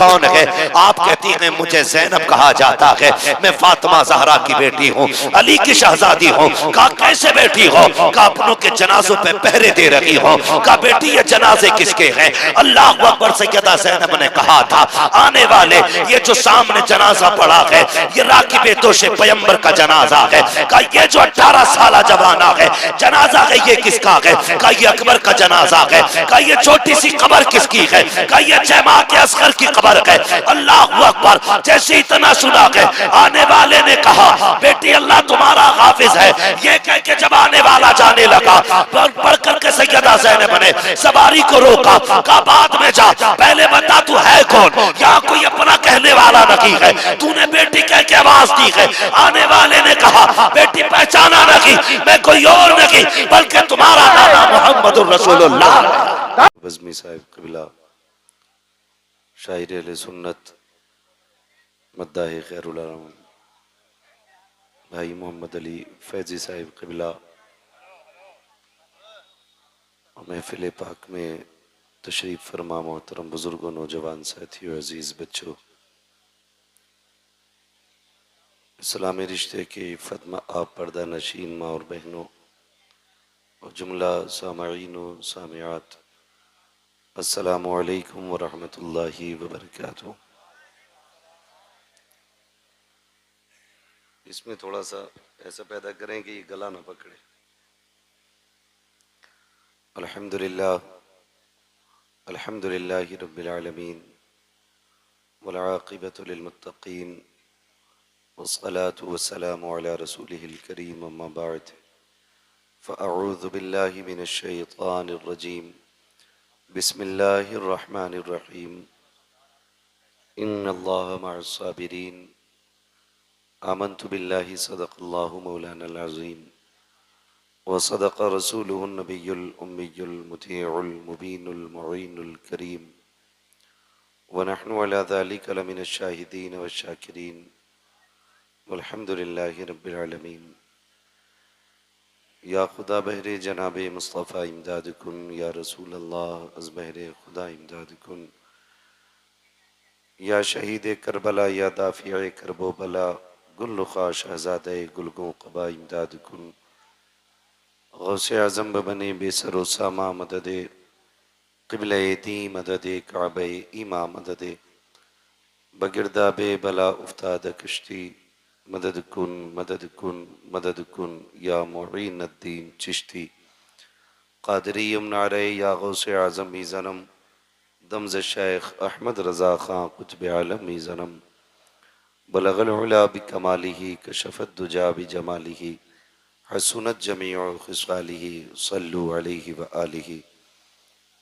कौन है? आप कहती हैं मुझे ज़ैनब कहा जाता है, मैं फातिमा ज़हरा की बेटी हूँ, अली की शहजादी हूँ। कहा कैसे बेटी हो? कहा अपनों के जनाजों पे पहरे दे रही हो। कहा बेटी ये जनाजे किसके हैं? अल्लाह अकबर। सैयदा ज़ैनब ने कहा था आने वाले ये जो सामने जनाजा पड़ा है ये राकिब दोशे पैगंबर का जनाजा है। कहा ये जो 18 साल जवाना है जनाजा है ये किसका है? कहा ये अकबर का जनाजा है। कहा ये छोटी सी कब्र किसकी है? कहा ये जमा के असगर की कब्र है। अल्लाह अकबर। जैसे इतना सुना है आने वाले ने कहा बेटी अल्लाह तुम्हारा हाफिज है। ये कह के जब आने वाला जाने लगा पढ़ करके सैयदा ज़ैनब ने सवारी को रोका। कहा बाद में जा, पहले बता तू है कौन? यहाँ कोई अपना कहने वाला नहीं है, तूने बेटी कह के आवाज दी है। आने वाले ने कहा बेटी पहचाना नहीं, मैं कोई और नहीं बल्कि तुम्हारा नाना मोहम्मदुर रसूलुल्लाह। बज़मी साहिब क़िबला, शायर अहले सुन्नत, मद्दाह खैरुल आलम भाई मोहम्मद अली फैज़ी साहिब क़िबला, महफ़िल पाक में तशरीफ़ फरमा मोहतरम बुज़ुर्गों, नौजवान साथियों, अज़ीज़ बच्चों, इस्लामी रिश्ते के फ़तमा आप पर्दा नशीन माँ और बहनों और जुमला सामईन व सामियात, अस्सलामु अलैकुम व रहमतुल्लाहि व बरकातुहू। इसमें थोड़ा सा ऐसा पैदा करें कि ये गला ना पकड़े। अल्हम्दुलिल्लाह अल्हम्दुलिल्लाहि रब्बिल आलमीन वल आक़िबतु लिल मुत्तक़ीन वस्सलातु वस्सलामु अला रसूलिहिल करीम अम्मा बअद फ़अऊज़ु बिल्लाहि मिनश शैतानिर रजीम बिस्मिल्लाहिर रहमानिर रहीम इन्नल्लाहा मअस साबिरीन आमन्तु बिल्लाहि सदक़ल्लाहु मौलानल अज़ीम व सदक़ रसूलुहुन नबियुल उम्मियुल मुतीउल मुबीनुल मुईनुल करीम व नहनु अला ज़ालिका लमिनश शाहिदीन व शाकिरीन वल्हम्दुलिल्लाहि रब्बिल आलमीन। या खुदा बहरे जनाबे मुस्तफ़ा इमदाद कुन, या रसूल अल्लाह अज़ बहरे खुदा इमदाद कुन, या शहीद करबला या दाफ़िए करबो बला, गुल्लुख़ा शहज़ादे गुलगों क़बा इमदाद कुन, गौसे आज़म बने बेसरो सामा मददे, क़िबले दी मददे काबे ईमा मददे, बगिरदाबे बला उफ्ताद कश्ती, मदद कुन मदद कुन मदद कुन, या मुईन अद्दीन चिश्ती, क़ादरी नारे या गौसे आज़म ही ज़नम, दमज़ शेख अहमद रज़ा ख़ां कुतुब आलम ही ज़नम, बलगल उला बिकमालिही कशफ़त दुजा बिजमालिही, हसुनत जमीउ ख़िसालिही, सल्लु अलैहि व आलिही।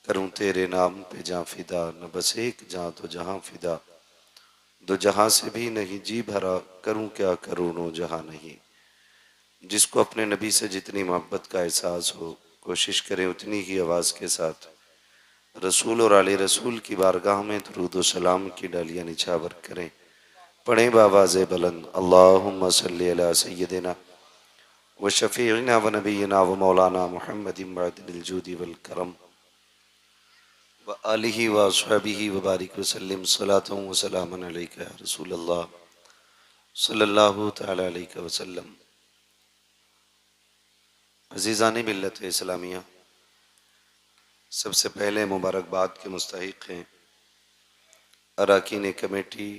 करूँ तेरे नाम पे जाँ फ़िदा, न बस एक जाँ तो जहाँ फ़िदा, दो जहाँ से भी नहीं जी भरा, करूँ क्या करूँ नो जहाँ नहीं। जिसको अपने नबी से जितनी मोहब्बत का एहसास हो कोशिश करें उतनी ही आवाज़ के साथ रसूल और आले रसूल की बारगाह में दुरूद व सलाम की डालियाँ निछावर करें। पढ़ें बावाज़े बुलंद अल्लाहुम्मा सल्ली अला सय्यदिना व शफ़ीइना व नबीना व मौलाना मुहम्मदिन बअदिल जूदी वल करम व आलिही व अस्हाबिही व बारिक व सल्लिम सलातन व सलामन अलैका या रसूलल्लाह सल्लल्लाहु तआला अलैहि वसल्लम। अज़ीज़ान मिल्लत इस्लामिया, सबसे पहले मुबारकबाद के मुस्तहिक़ हैं अरकान कमेटी,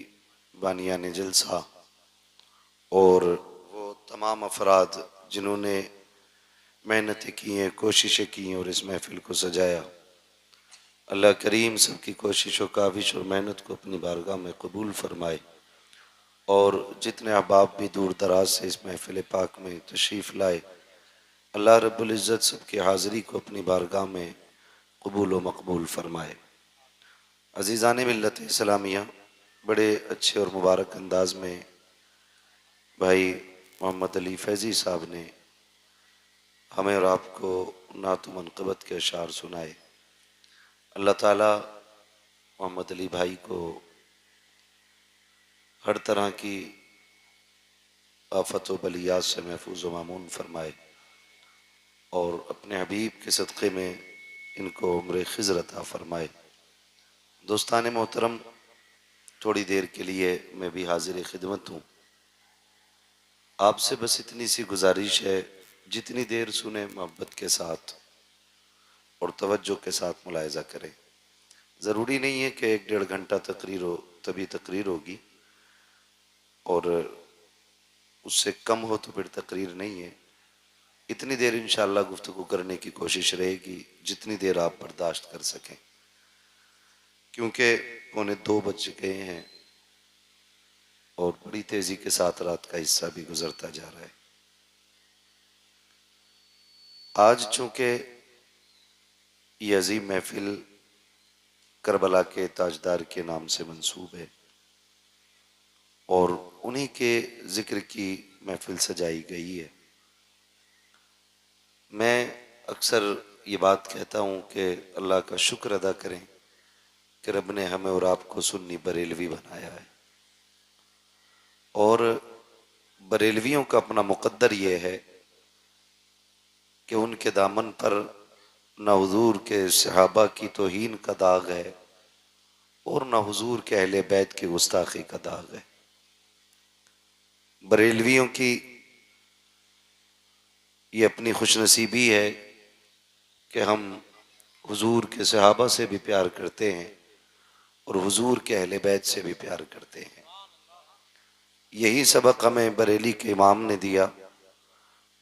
बानियान जलसा और वो तमाम अफराद जिन्होंने मेहनतें की हैं, कोशिशें की हैं और इस महफ़िल को सजाया। अल्लाह करीम सबकी कोशिशों, काविश और मेहनत को अपनी बारगाह में कबूल फ़रमाए और जितने अहबाब भी दूर दराज से इस महफ़िल पाक में तशरीफ़ लाए, अल्लाह रब्बुल इज़्ज़त सबकी हाज़िरी को अपनी बारगाह में कबूल व मकबूल फ़रमाए। अज़ीज़ान मिल्लत इस्लामिया, बड़े अच्छे और मुबारक अंदाज में भाई मोहम्मद अली फैज़ी साहब ने हमें और आपको नात मनक़बत के अशार सुनाए। अल्लाह ताला मोहम्मद अली भाई को हर तरह की आफ़त व बलियात से महफूज व मामून फ़रमाए और अपने हबीब के सदक़े में इनको उम्र ख़िज़र अता फ़रमाए। दोस्तान मोहतरम, थोड़ी देर के लिए मैं भी हाजिर खिदमत हूँ। आपसे बस इतनी सी गुजारिश है, जितनी देर सुने मोहब्बत के साथ और तवज्जो के साथ मुलाहिज़ा करें। ज़रूरी नहीं है कि 1-1.5 घंटा तकरीर हो तभी तकरीर होगी, और उससे कम हो तो फिर तकरीर नहीं है। इतनी देर इंशाअल्लाह गुफ्तगू करने की कोशिश रहेगी जितनी देर आप बर्दाश्त कर सकें, क्योंकि 1:45 बज गए हैं और बड़ी तेजी के साथ रात का हिस्सा भी गुजरता जा रहा है। आज चूंकि ये अजीम महफिल करबला के ताजदार के नाम से मंसूब है और उन्हीं के जिक्र की महफिल सजाई गई है, मैं अक्सर ये बात कहता हूँ कि अल्लाह का शुक्र अदा करें कि रब ने हमें और आपको सुन्नी बरेलवी बनाया है। और बरेलवियों का अपना मुकद्दर ये है कि उनके दामन पर न हुजूर के सहाबा की तौहीन का दाग है और न हुजूर के अहले बैत की गुस्ताखी का दाग है। बरेलवियों की ये अपनी खुशनसीबी है कि हम हुजूर के सहाबा से भी प्यार करते हैं और हुजूर के अहले बैत से भी प्यार करते हैं। यही सबक हमें बरेली के इमाम ने दिया।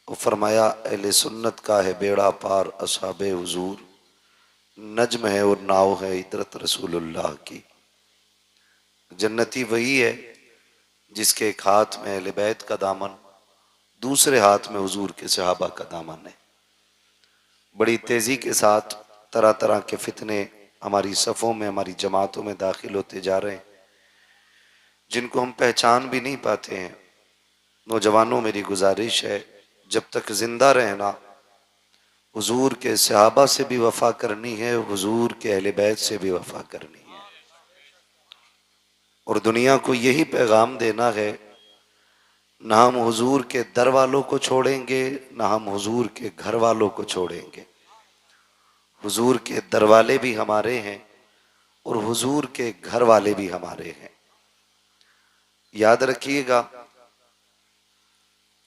वो फरमाया, अहले सुन्नत का है बेड़ा पार असहाबे हुजूर, नज्म है और नाव है इतरत रसूलुल्लाह की। जन्नती वही है जिसके एक हाथ में अहले बैत का दामन, दूसरे हाथ में हुजूर के सहाबा का दामन है। बड़ी तेजी के साथ तरह तरह के फितने हमारी सफ़ों में, हमारी जमातों में दाखिल होते जा रहे हैं, जिनको हम पहचान भी नहीं पाते हैं। नौजवानों, मेरी गुजारिश है, जब तक जिंदा रहना हुजूर के सहाबा से भी वफा करनी है, हुजूर के अहले बैत से भी वफा करनी है, और दुनिया को यही पैगाम देना है, ना हम हुजूर के दर वालों को छोड़ेंगे, ना हम हुजूर के घर वालों को छोड़ेंगे। हुजूर के दर वाले भी हमारे हैं और हुजूर के घर वाले भी हमारे हैं। याद रखिएगा,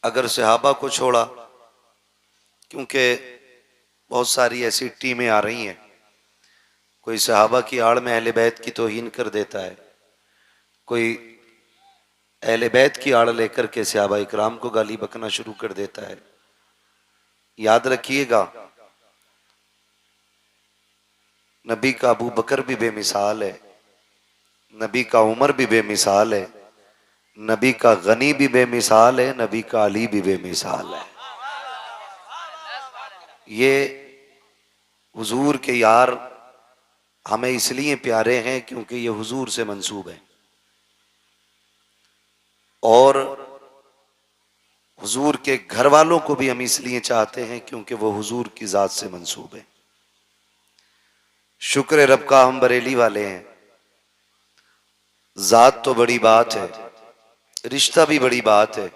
अगर सहाबा को छोड़ा, क्योंकि बहुत सारी ऐसी टीमें आ रही हैं, कोई सहाबा की आड़ में अहले बैत की तौहीन कर देता है, कोई अहले बैत की आड़ लेकर के सहाबा इकराम को गाली बकना शुरू कर देता है। याद रखिएगा, नबी का अबू बकर भी बेमिसाल है, नबी का उमर भी बेमिसाल है, नबी का गनी भी बेमिसाल है, नबी का अली भी बेमिसाल है। ये हुजूर के यार हमें इसलिए प्यारे हैं क्योंकि ये हुजूर से मंसूब है, और हुजूर के घर वालों को भी हम इसलिए चाहते हैं क्योंकि वो हुजूर की जात से मंसूब है। शुक्र है रब का हम बरेली वाले हैं। जात तो बड़ी बात है, रिश्ता भी बड़ी बात है।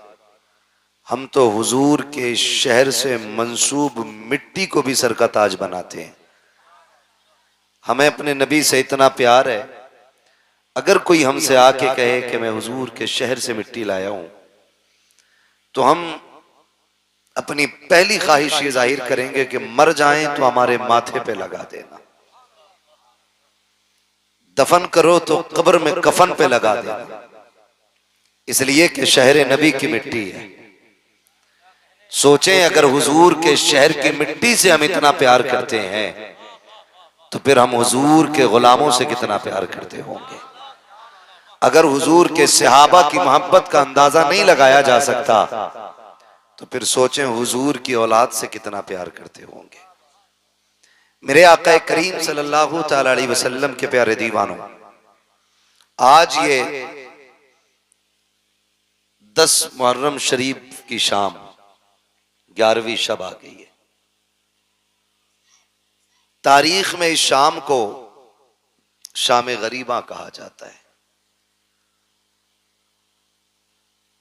हम तो हुजूर के शहर से मंसूब मिट्टी को भी सर का ताज बनाते हैं। हमें अपने नबी से इतना प्यार है, अगर कोई हमसे आके कहे कि मैं हुजूर के शहर से मिट्टी लाया हूं, तो हम अपनी पहली ख्वाहिश ये जाहिर करेंगे कि मर जाएं तो हमारे माथे पे लगा देना, दफन करो तो कब्र में कफन पे लगा देना, इसलिए कि शहर नबी की मिट्टी है। सोचें, अगर हुजूर के शहर की मिट्टी से हम इतना प्यार करते हैं तो फिर हम हुजूर के गुलामों से कितना प्यार करते होंगे। अगर हुजूर के सहाबा की मोहब्बत का अंदाजा नहीं लगाया जा सकता तो फिर सोचें हुजूर की औलाद से कितना प्यार करते होंगे। मेरे आका करीम सल्लल्लाहु तआला अलैहि वसल्लम के प्यारे दीवानों, आज ये 10 मुहर्रम शरीफ की शाम 11वीं शब आ गई है। तारीख में इस शाम को शाम गरीबा कहा जाता है।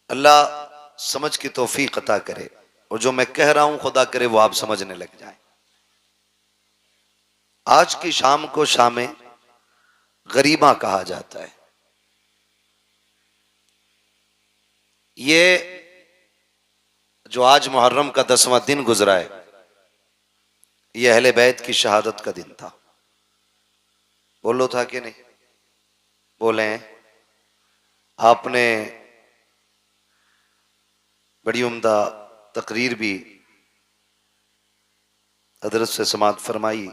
अल्लाह समझ की तौफीक अता करे, और जो मैं कह रहा हूं खुदा करे वो आप समझने लग जाएं। आज की शाम को शाम गरीबा कहा जाता है। ये जो आज मुहर्रम का 10वां दिन गुजरा है, ये अहले बैत की शहादत का दिन था। बोलो था कि नहीं? बोले हैं। आपने बड़ी उम्दा तकरीर भी हजरत से समाअत फरमाई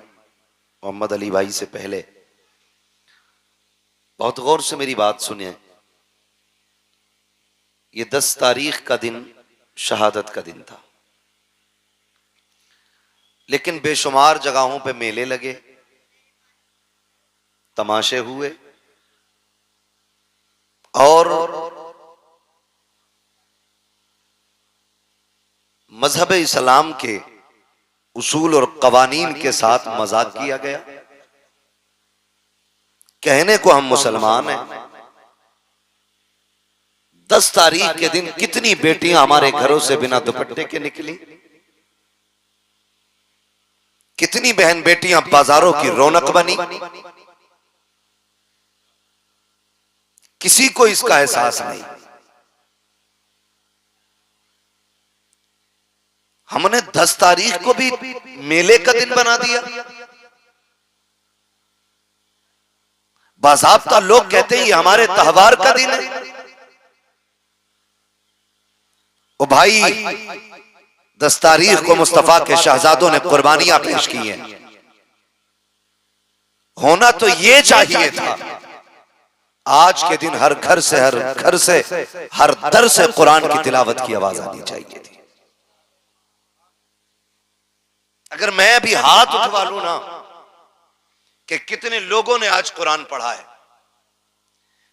मोहम्मद अली भाई से पहले। बहुत गौर से मेरी बात सुनिए। ये 10 तारीख का दिन शहादत का दिन था, लेकिन बेशुमार जगहों पे मेले लगे, तमाशे हुए और मजहब इस्लाम के उसूल और कवानीन के साथ मजाक किया गया। कहने को हम मुसलमान हैं, 10 तारीख के दिन कितनी बेटियां हमारे घरों से बिना दुपट्टे के निकली, कितनी बहन बेटियां बाजारों की रौनक बनी। किसी को इसका एहसास नहीं। हमने 10 तारीख को भी मेले का दिन बना दिया। बाज़ाब्ता लोग कहते हैं ये हमारे त्योहार का दिन है। ओ भाई, 10 तारीख को मुस्तफा के शहजादों ने कुर्बानियां पेश की हैं। होना तो ये चाहिए था। आज के दिन हर घर से हर दर से कुरान की तिलावत की आवाज आनी चाहिए थी। अगर मैं भी हाथ उठवा लूं ना कि कितने लोगों ने आज कुरान पढ़ा है,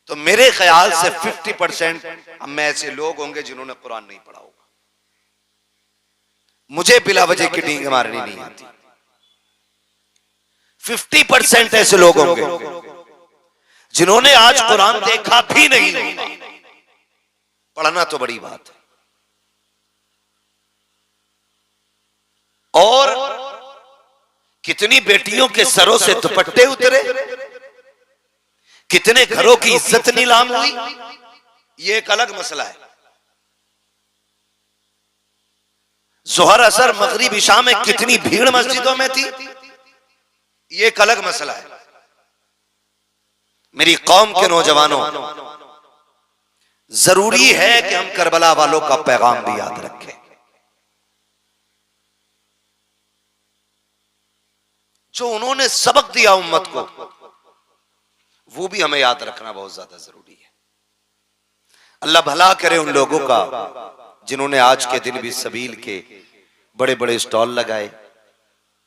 तो मेरे ख्याल से 50% हम में ऐसे लोग होंगे जिन्होंने कुरान नहीं पढ़ा होगा। मुझे बिला वजह की डींग मारनी नहीं आती। 50% ऐसे लोग होंगे जिन्होंने आज कुरान देखा भी नहीं होगा। पढ़ना तो बड़ी बात है। और कितनी बेटियों के सरों से दुपट्टे उतरे, कितने घरों की इज्जत नीलाम हुई, ये एक अलग मसला है। जोहर असर मगरिब इशा में कितनी भीड़ मस्जिदों में थी, ये एक अलग मसला है। मेरी कौम के नौजवानों, जरूरी है कि हम करबला वालों का पैगाम भी याद रखें। जो उन्होंने सबक दिया उम्मत को, वो भी हमें याद रखना बहुत ज्यादा जरूरी है। अल्लाह भला करे उन लोगों का जिन्होंने आज के दिन भी सबील के बड़े बड़े स्टॉल लगाए,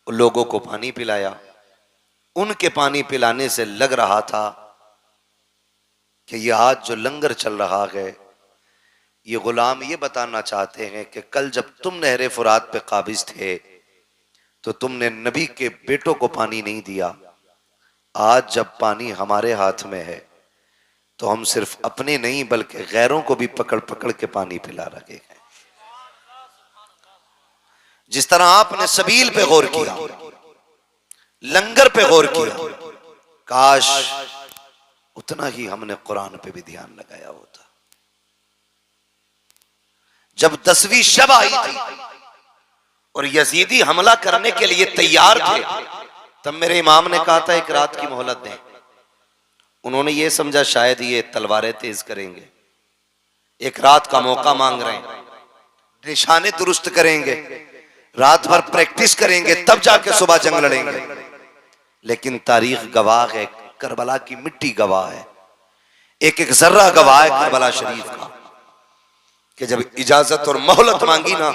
उन लोगों को पानी पिलाया। उनके पानी पिलाने से लग रहा था कि ये आज जो लंगर चल रहा है, ये गुलाम ये बताना चाहते हैं कि कल जब तुम नहरे फुरात पे काबिज थे तो तुमने नबी के बेटों को पानी नहीं दिया। आज जब पानी हमारे हाथ में है तो हम सिर्फ अपने नहीं बल्कि गैरों को भी पकड़ पकड़ के पानी पिला रहे हैं। जिस तरह आपने सबील पे गौर किया, लंगर पे गौर किया, काश उतना ही हमने कुरान पे भी ध्यान लगाया होता। जब 10वीं शब आई थी और यजीदी हमला करने के लिए तैयार थे, तब मेरे इमाम ने कहा था एक रात की मोहलत दें। उन्होंने ये समझा शायद ये तलवारें तेज करेंगे, एक रात का मौका मांग रहे हैं, निशाने दुरुस्त करेंगे, रात भर प्रैक्टिस करेंगे, तब जाके सुबह जंग लड़ेंगे। लेकिन तारीख गवाह है, करबला की मिट्टी गवाह है, एक एक जर्रा गवाह है करबला शरीफ का, कि जब इजाजत और मोहलत मांगी ना,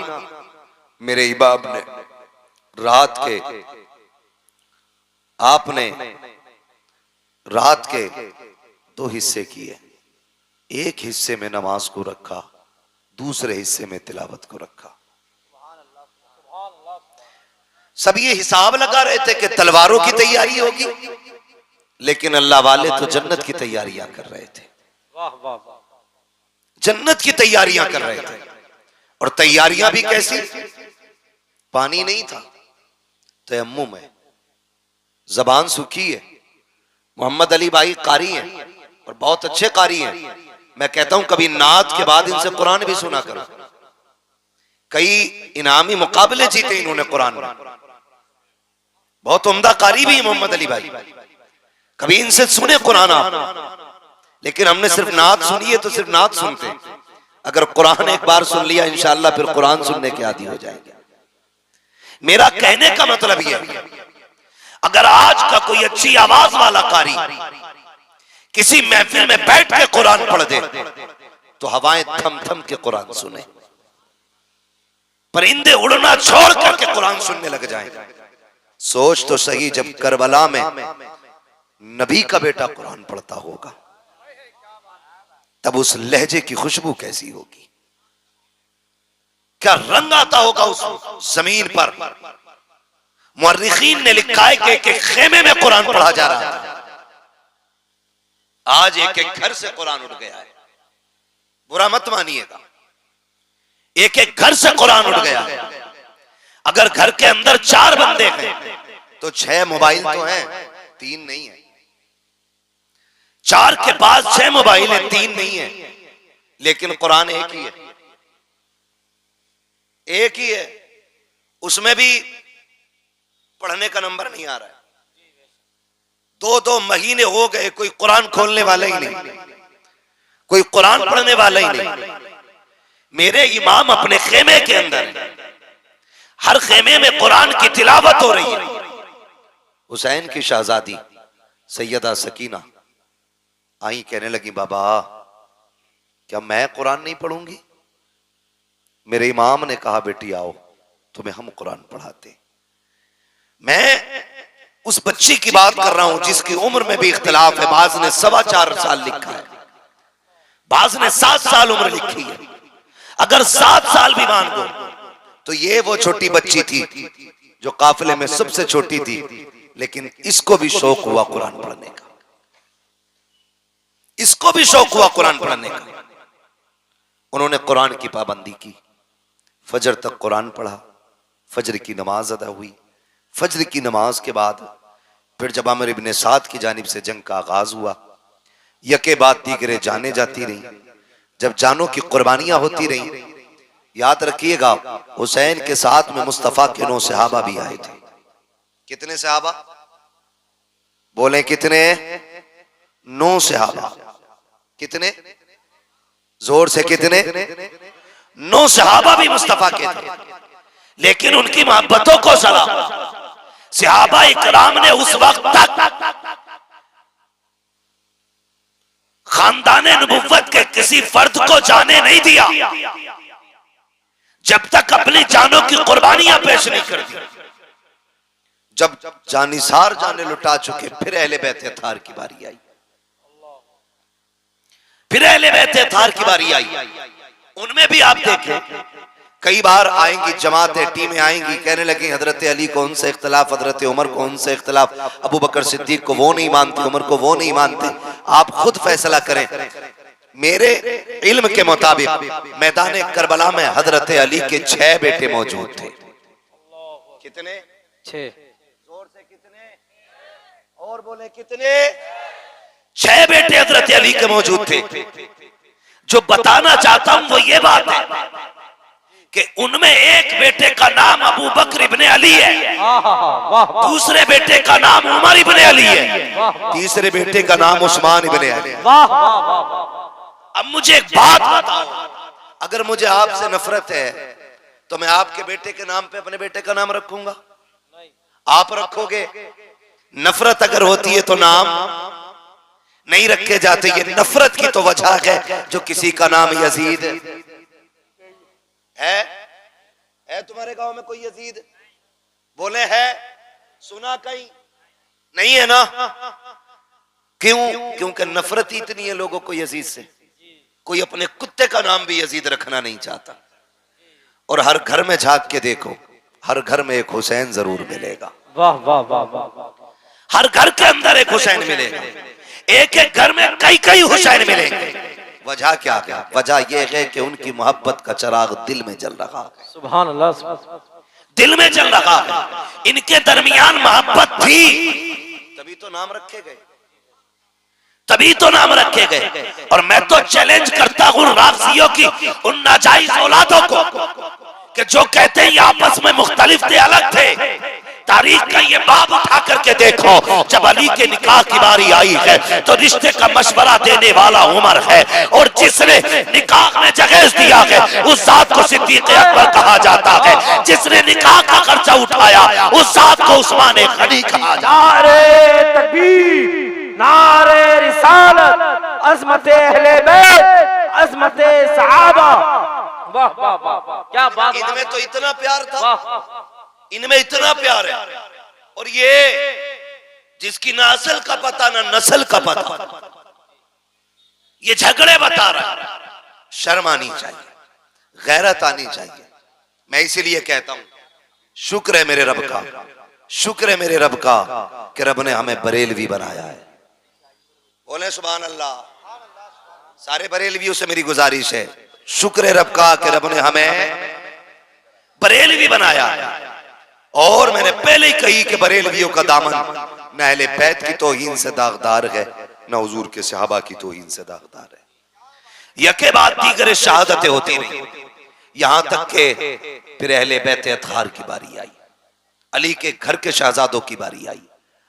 मेरे इबाब ने आपने रात के 2 हिस्से किए। एक हिस्से में नमाज को रखा, दूसरे हिस्से में तिलावत को रखा। सब ये हिसाब लगा रहे थे कि तलवारों की तैयारी होगी, लेकिन अल्लाह वाले तो जन्नत की तैयारियां कर रहे थे। जन्नत की तैयारियां कर रहे थे। और तैयारियां भी कैसी? पानी नहीं था, तयम्मुम है, जबान सूखी है। मोहम्मद अली भाई कारी हैं और बहुत अच्छे कारी हैं। मैं कहता हूं कभी नात के बाद इनसे कुरान भी सुना करो। कई इनामी मुकाबले जीते इन्होंने कुरान में, बहुत उम्दा कारी भी मोहम्मद अली भाई। कभी इनसे सुने कुरान आप, लेकिन हमने सिर्फ नात सुनी है तो सिर्फ नात सुनते। अगर कुरान एक बार सुन लिया इंशाअल्लाह फिर कुरान सुनने के आदी हो जाएंगे। मेरा कहने का मतलब यह, अगर आज का कोई अच्छी आवाज वाला कारी किसी महफिल में बैठ के कुरान पढ़ दे तो हवाएं थम थम के कुरान सुने, परिंदे उड़ना छोड़ करके कुरान सुनने लग जाएं। सोच तो सही, जब करबला में नबी का बेटा कुरान पढ़ता होगा तब उस लहजे की खुशबू कैसी होगी, क्या रंग आता होगा उस जमीन पर। मुअर्रिखीन ने लिखा है कि एक खेमे में कुरान पढ़ा जा रहा था, आज एक एक घर से कुरान उठ गया है। बुरा मत मानिएगा, एक एक घर से कुरान उठ गया है। अगर घर के अंदर 4 बंदे हैं तो 6 मोबाइल तो हैं, 3 नहीं है। 4 के पास 6 मोबाइल है, 3 नहीं है, लेकिन कुरान एक ही है, एक ही है। उसमें भी पढ़ने का नंबर नहीं आ रहा है। 2-2 महीने हो गए कोई कुरान खोलने वाला ही नहीं, कोई कुरान पढ़ने वाला ही नहीं। मेरे इमाम अपने खेमे के अंदर है, हर खेमे में कुरान की तिलावत हो रही है। हुसैन की शहजादी सैयदा सकीना आई, कहने लगी बाबा क्या मैं कुरान नहीं पढ़ूंगी? मेरे इमाम ने कहा बेटी आओ तुम्हें हम कुरान पढ़ाते। मैं उस बच्ची की बात कर रहा हूं जिसकी उम्र में भी इख्तिलाफ है। बाज ने 4.25 साल लिखा है, बाज ने 7 साल उम्र लिखी है। अगर 7 साल भी मान दो तो ये वो छोटी बच्ची थी जो काफिले में सबसे छोटी थी, लेकिन इसको भी शौक हुआ कुरान पढ़ने का, इसको भी शौक हुआ कुरान पढ़ने का। उन्होंने कुरान की पाबंदी की, फजर तक कुरान पढ़ा, फजर की नमाज अदा हुई। फजर की नमाज के बाद फिर जब आमिर इब्ने साद की जानिब से जंग का आगाज हुआ, यके बाद दीगरे जाने जाती रही। जब जानों की कुर्बानियां होती रही, याद रखिएगा हुसैन के साथ में मुस्तफा के 9 सहाबा भी आए थे। कितने सहाबा बोले? कितने? 9 सहाबा। कितने? जोर से कितने? 9 सहाबा भी मुस्तफा के थे, लेकिन उनकी मोहब्बतों को सलाम सहाबा इकराम ने उस वक्त तक खानदाने नबुव्वत के किसी फर्द को जाने नहीं दिया जब तक अपनी जानों की कुर्बानियां पेश नहीं कर दी। जब जानिसार जाने लुटा चुके फिर अहले बैत थार की बारी आई, फिर अहले बैत थार की बारी आई। उनमें भी आप देखें कई बार आएंगी जमातें, टीमें आएंगी, कहने लगी हजरत अली को उनसे इख्तिलाफ, हजरत उमर को उनसे इख्तिलाफ, अबू बकर सिद्दीक को वो नहीं मानते, उमर को वो नहीं मानते। आप खुद फैसला करें। मेरे इल्म के मुताबिक मैदान करबला में हजरत अली के 6 बेटे मौजूद थे। कितने? 6। जोर से कितने? और बोले कितने? 6 बेटे हजरत अली के मौजूद थे। जो बताना चाहता हूं वो ये बात है कि उनमें एक बेटे का नाम अबू बकर इब्ने अली है, दूसरे बेटे का नाम उमर इब्ने अली है, तीसरे बेटे का नाम उस्मान इब्ने अली है। अब मुझे एक बात बताओ, अगर मुझे आपसे नफरत है तो मैं आपके बेटे के नाम पे अपने बेटे का नाम रखूंगा? आप रखोगे? नफरत अगर होती है तो नाम नहीं रखे जाते। ये नफरत की तो वजह है जो किसी का नाम यजीद है तुम्हारे गांव में कोई यजीद? बोले है, सुना कहीं? नहीं है ना? क्यों? क्योंकि नफरत इतनी है लोगों को यजीद से, कोई अपने कुत्ते का नाम भी यजीद रखना नहीं चाहता। और हर घर में झांक के देखो, हर घर में एक हुसैन जरूर मिलेगा। वाह वाह वाह वाह। हर घर के अंदर एक हुसैन मिलेगा, एक एक घर में कई कई हुसैन मिलेंगे। वजह क्या है? वजह यह है कि उनकी मोहब्बत का चिराग दिल में जल रहा है। सुभान अल्लाह। दिल में जल रहा है। इनके दरमियान मोहब्बत थी तभी तो नाम रखे गए, तभी तो नाम रखे गए। और मैं तो चैलेंज करता हूं राफजियों की उन नाजायज औलादों को कि जो कहते हैं ये आपस में मुख्तलिफ थे, अलग थे। तारीख का ये बाब उठा करके देखो, जब अली के निकाह की बारी आई है तो रिश्ते का मशवरा देने वाला उमर है, और जिसने निकाह में जगेज दिया है उस जात को सिद्दीक अकबर कहा जाता है। जिसने निकाह का खर्चा उठाया उस जात को उस्मान गनी कहा जाता है। नारे तकबीर, नारे रिसालत, अज़मते अहले बैत, अज़मते सहाबा। वाह वाह वाह वाह, क्या बात। इनमें तो इतना प्यार था, वाह, इनमें इतना प्यार है। और ये जिसकी ना असल का पता ना नस्ल का पता, ये झगड़े बता रहा है। शर्म आनी चाहिए, गैरत आनी चाहिए। मैं इसीलिए कहता हूं शुक्र है मेरे रब का, शुक्र है मेरे रब का कि रब ने हमें बरेलवी बनाया है। बोले सुभान अल्लाह। सारे बरेलवियों से मेरी गुजारिश है, शुक्र है रब का कि रब ने हमें बरेलवी बनाया है। और मैंने पहले ही कही कि बरेलवियों का दामन न अहले बैत की तौहीन से दागदार है, न हुजूर के सहाबा की तौहीन से दागदार है। यके बाद दीगर शहादतें होती नहीं, यहां तक के फिर अहले बैत अतहार की बारी आई, अली के घर के शहजादों की बारी आई,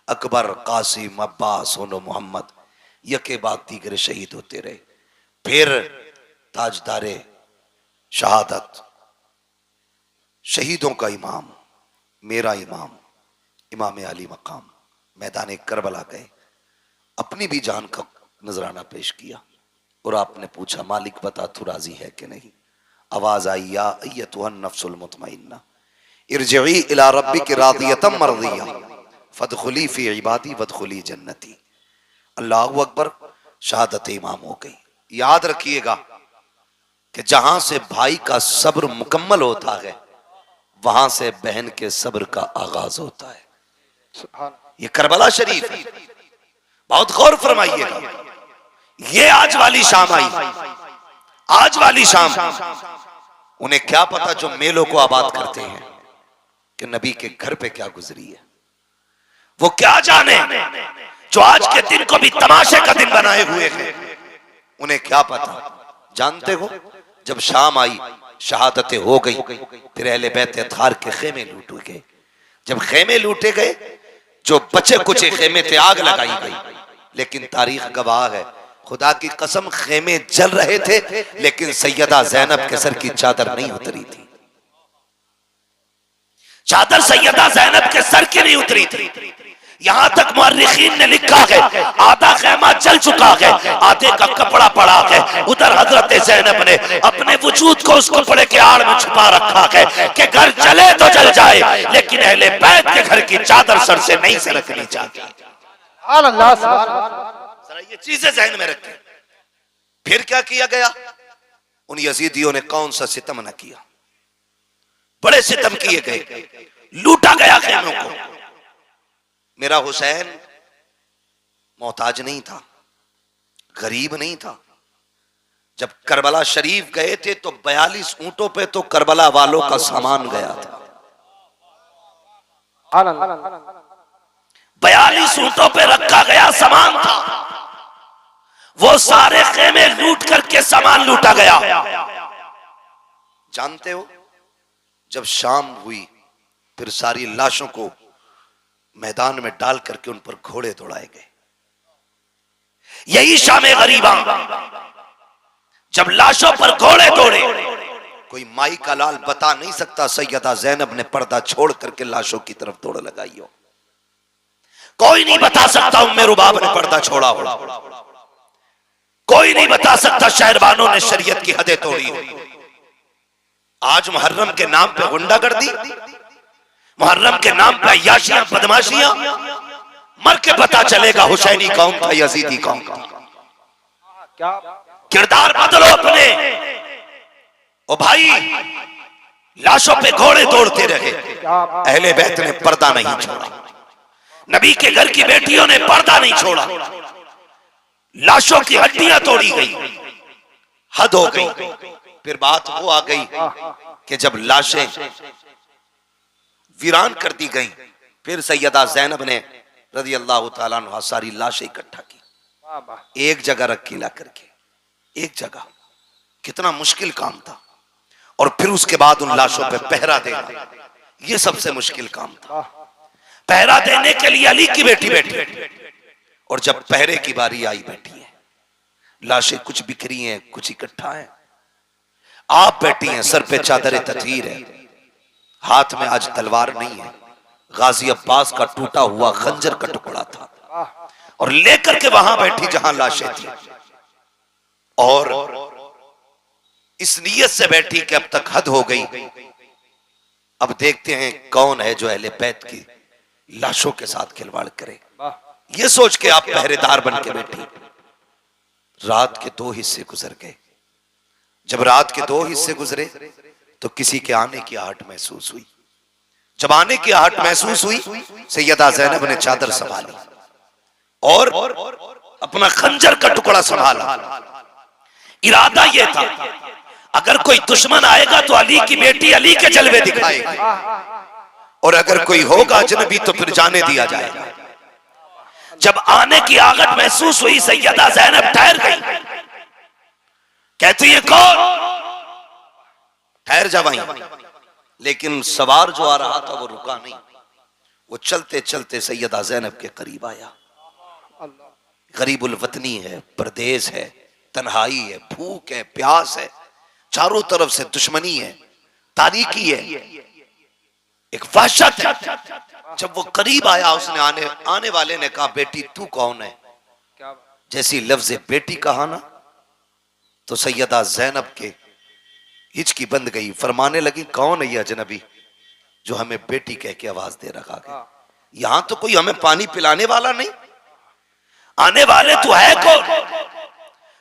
अकबर, कासिम, अब्बास, सोनो, मोहम्मद, यके बाद दीगर शहीद होते रहे। फिर ताजदारे शहादत, शहीदों का इमाम, मेरा इमाम, इमाम अली मकाम मैदान करबला गए, अपनी भी जान का नजराना पेश किया। और आपने पूछा मालिक बता तू राजी है कि नहीं। आवाज आई या अय्यतुहन नफ्सुल मुतमइन्ना इरजिई इला रब्बिकी रादियतम मर्दिया फदखुली फी इबादी वदखुली जन्नती। अल्लाहु अकबर। शहादत इमाम हो गई। याद रखिएगा कि जहां से भाई का सब्र मुकम्मल होता है वहां से बहन के सब्र का आगाज होता है। ये करबला शरीफ है, बहुत गौर फरमाइएगा। ये आज वाली शाम आई, आज वाली शाम। उन्हें क्या पता जो मेलों को आबाद करते हैं कि नबी के घर पे क्या गुजरी है। वो क्या जाने जो आज के दिन को भी तमाशे का दिन बनाए हुए हैं। उन्हें क्या पता। जानते हो जब शाम आई शहादतें हो गई, फिर अहले बैत अतहार के खेमे लूटे गए। जब खेमे लूटे गए, जो बचे कुचे खेमे थे आग लगाई गई। लेकिन तारीख गवाह है, खुदा की कसम खेमे जल रहे थे लेकिन सैयदा ज़ैनब के सर की चादर नहीं उतरी थी। चादर सैयदा ज़ैनब के सर की नहीं उतरी थी। यहां तक मुअर्रिखीन ने लिखा है आधा खेमा जल चुका है, आधे का कपड़ा पड़ा है। उधर हजरत ज़ैनब ने अपने वजूद को उस कपड़े के आड़ में छुपा रखा है कि घर जले तो जल जाए लेकिन अहले बैत के घर की चादर सर से नहीं सरकनी चाहिए। जरा ये चीजें ज़हन में रखें। फिर क्या किया गया? उन यजीदियों ने कौन सा सितम न किया। बड़े सितम किए गए, लूटा गया खेमों को। मेरा हुसैन मोहताज नहीं था, गरीब नहीं था। जब करबला शरीफ गए थे तो 42 ऊंटों पे तो करबला वालों का सामान गया था। 42 ऊंटों पे रखा गया सामान था। वो सारे खेमे लूट करके सामान लूटा गया। जानते हो जब शाम हुई फिर सारी लाशों को मैदान में डाल करके उन पर घोड़े दौड़ाए गए। यही शामे गरीबा जब लाशों पर घोड़े दौड़े। कोई माई का लाल बता नहीं सकता सैयदा ज़ैनब ने पर्दा छोड़ करके लाशों की तरफ दौड़ लगाई हो। कोई नहीं बता सकता उम्मे रुबाब ने पर्दा छोड़ा हो। कोई नहीं बता सकता शहरबानों ने शरीयत की हदें तोड़ी हो। आज मुहर्रम के नाम पे गुंडागर्दी, मुहर्रम के नाम पे अय्याशियां, बदमाशियां, मर के पता चलेगा हुसैनी कौन था, यजीदी कौन था। किरदार बदलो अपने। ओ भाई लाशों पे घोड़े दौड़ते रहे, अहले बैत ने पर्दा नहीं छोड़ा। नबी के घर की बेटियों ने पर्दा नहीं छोड़ा। लाशों की हड्डियां तोड़ी गई, हद हो गई। फिर बात वो आ गई कि जब लाशें वीरान कर दी गई, फिर सैयदा ज़ैनब ने रज़ी अल्लाह ताला अन्हा सारी लाशें इकट्ठा की। एक जगह रखी ला करके, एक जगह। कितना मुश्किल काम था। और फिर उसके बाद उन लाशों पे पहरा देना, ये सबसे मुश्किल काम था। पहरा देने के लिए अली की बेटी बैठी, और जब पहरे की बारी आई, बैठी है लाशें, कुछ बिखरी हैं, कुछ इकट्ठा है। आप बैठी हैं, सर पे चादर तथीर है, हाथ में आज तलवार नहीं है, गाजी अब्बास का टूटा हुआ खंजर का टुकड़ा था, और लेकर के वहां बैठी जहां लाशें थी, और इस नीयत से बैठी कि अब तक हद हो गई, अब देखते हैं कौन है जो अहले बैत की लाशों के साथ खिलवाड़ करे। ये सोच के आप पहरेदार बन के बैठी। रात के 2 हिस्से गुजर गए। जब रात के 2 हिस्से गुजरे तो किसी के आने की आहट महसूस हुई। जब आने की आहट महसूस हुई, सैयदा ज़ैनब ने चादर संभाली और अपना खंजर का टुकड़ा संभाला। इरादा यह था, अगर कोई दुश्मन आएगा तो अली की बेटी अली के जलवे दिखाएगी, और अगर कोई होगा अजनबी तो फिर जाने दिया जाएगा। जब आने की आहट महसूस हुई, सैयदा ज़ैनब ठहर गई। कहती है कौन? ठहर जा वहीं। लेकिन सवार जो आ रहा था वो रुका नहीं। वो चलते चलते सैयदा ज़ैनब के करीब आया। गरीबुल वतनी है, परदेश है, तन्हाई है, भूख है, प्यास है, चारों तरफ से दुश्मनी है, तारीकी है, एक वहशत है। जब वो करीब आया, उसने आने वाले ने कहा, बेटी तू कौन है? जैसी लफ्ज़ बेटी कहा ना, तो सैयदा ज़ैनब के हिचकी बंद गई। फरमाने लगी, कौन है ये अजनबी जो हमें बेटी कह के आवाज दे रखा गया? यहां तो कोई हमें पानी पिलाने वाला नहीं, आने वाले तू है कौन?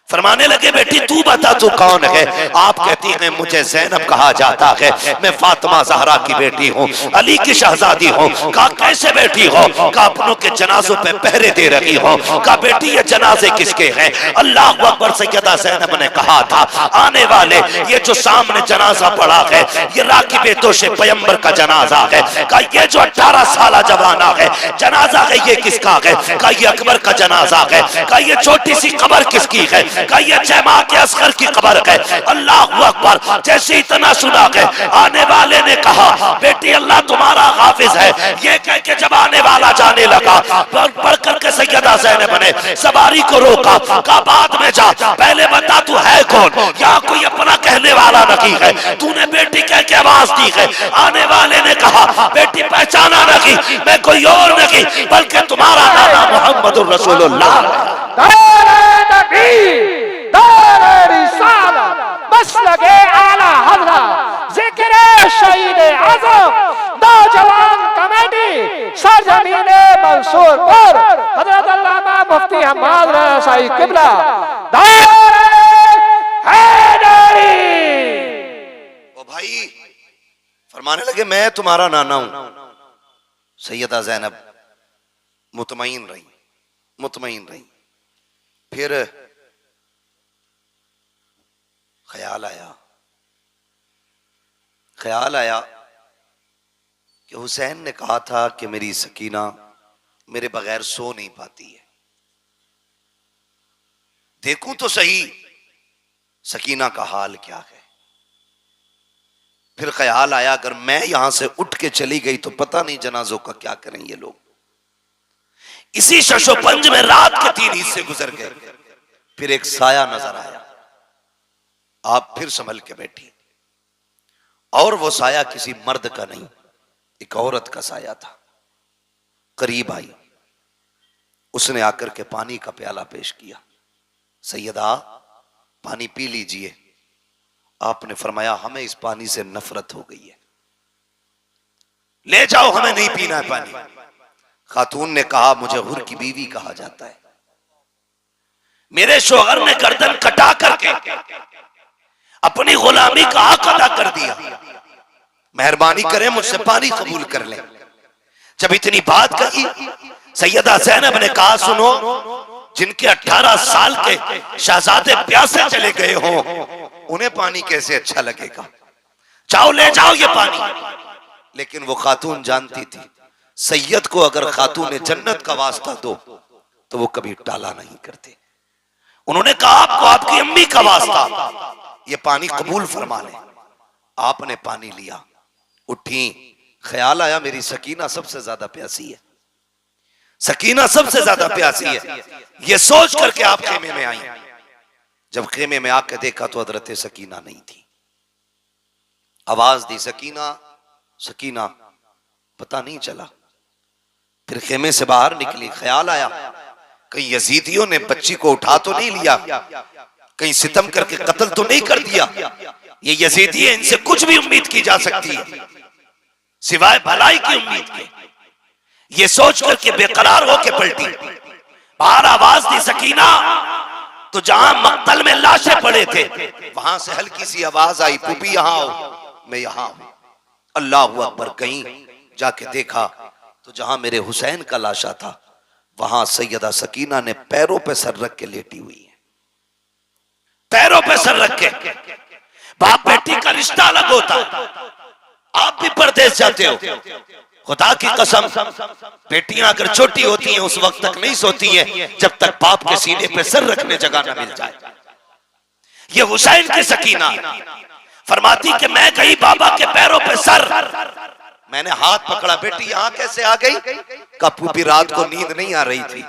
फरमाने लगे, बेटी तू बता तू कौन है? आप कहती हैं मुझे ज़ैनब कहा जाता है, मैं फातिमा ज़हरा की बेटी हूँ, अली की शहजादी हूँ। कहा कैसे बेटी हो? कहा अपनों के जनाजों पे पहरे दे रही हो। कहा बेटी ये जनाजे किसके हैं? अल्लाह अकबर। सैयदा ज़ैनब ने कहा था, आने वाले ये जो सामने जनाजा पड़ा है, ये राकिब दोशे पैगंबर का जनाजा है। कहा ये जो 18 साल जवाना है, जनाजा है ये किसका है? कहा ये अकबर का जनाजा है। कहा ये छोटी सी कब्र किसकी है? ये जमा के असगर की खबर है। अल्लाह अकबर। जैसे इतना सुना के आने वाले ने कहा, बेटी अल्लाह तुम्हारा हाफिज है। ये कह के जब आने वाला जाने लगा, बढ़ करके सैयदा ज़ैनब ने सवारी को रोका। कहा बाद में जा, पहले बता तू है कौन? यहाँ कोई अपना कहने वाला नहीं है, तूने बेटी कह के आवाज दी है। आने वाले ने कहा, बेटी पहचाना नहीं, मैं कोई और नहीं बल्कि तुम्हारा नाना मोहम्मद रसूलुल्लाह। बस लगे आला हज़रा, जिक्र शहीद आज़म, नौजवान कमेटी सरजमीन मंसूर पर हज़रत अल्लामा मुफ्ती हम्माद रज़ा साहिब किबला हैदरी। ओ भाई, फरमाने लगे मैं तुम्हारा नाना हूं। सैयदा ज़ैनब मुतमईन रही, मुतमईन रही। फिर ख्याल आया कि हुसैन ने कहा था कि मेरी सकीना मेरे बगैर सो नहीं पाती है, देखूं तो सही सकीना का हाल क्या है। फिर ख्याल आया, अगर मैं यहां से उठ के चली गई तो पता नहीं जनाजों का क्या करें ये लोग। इसी शशोपंज में रात के 3 हिस्से गुजर गए। फिर एक साया नजर आया। आप फिर संभल के बैठी, और वो साया किसी मर्द का नहीं, एक औरत का साया था। करीब आई, उसने आकर के पानी का प्याला पेश किया। सैयदा पानी पी लीजिए। आपने फरमाया, हमें इस पानी से नफरत हो गई है, ले जाओ, हमें नहीं पीना है पानी। खातून ने कहा, मुझे हुर की बीवी कहा जाता है, मेरे शोहर ने गर्दन कटा करके अपनी गुलामी का हक अदा कर दिया, मेहरबानी करें मुझसे पानी कबूल कर लें। जब इतनी बात कही, सैयदा ज़ैनब ने कहा, सुनो, जिनके 18 साल के शहजादे प्यासे चले गए हो, उन्हें पानी कैसे अच्छा लगेगा? जाओ ले जाओ ये पानी। लेकिन वो खातून जानती थी, सैयद को अगर खातून जन्नत का वास्ता दो तो वो कभी टाला नहीं करते। उन्होंने कहा आपको आपकी अम्मी का वास्ता, ये पानी कबूल फरमा ले। आपने पानी लिया, उठी, ख्याल आया मेरी सकीना सबसे ज्यादा प्यासी है, सकीना सबसे ज्यादा प्यासी है। ये सोच करके आप खेमे में आई। जब खेमे में आके देखा तो हजरत सकीना नहीं थी। आवाज दी सकीना सकीना, पता नहीं चला। फिर खेमे से बाहर निकली, ख्याल आया कहीं यजीदियों ने बच्ची को उठा तो नहीं लिया, कहीं सितम करके कत्ल तो नहीं कर दिया। ये यजीदी है, इनसे कुछ भी उम्मीद की जा सकती है सिवाय भलाई की उम्मीद के। ये सोच करके बेकरार होके पलटी, बाहर आवाज दी सकीना, तो जहां मक्तल में लाशें पड़े थे वहां से हल्की सी आवाज आई, पुपी यहां आओ। मैं यहां हूं। अल्लाह अकबर, कहीं जाके देखा तो जहां मेरे हुसैन का लाशा था वहां सैयदा सकीना ने पैरों पे सर रख के लेटी हुई है, पैरों पे सर रख के। बाप बेटी का रिश्ता अलग होता है। आप भी परदेश जाते हो, खुदा की कसम बेटियां अगर छोटी होती हैं उस वक्त तक नहीं सोती हैं जब तक बाप के सीने पे सर रखने जगह ना मिल जाए। ये हुसैन की सकीना फरमाती कि मैं गई बाबा के पैरों पे सर, मैंने हाथ पकड़ा, बेटी यहां कैसे आ गई? कहा पूरी रात को नींद नहीं आ रही थी।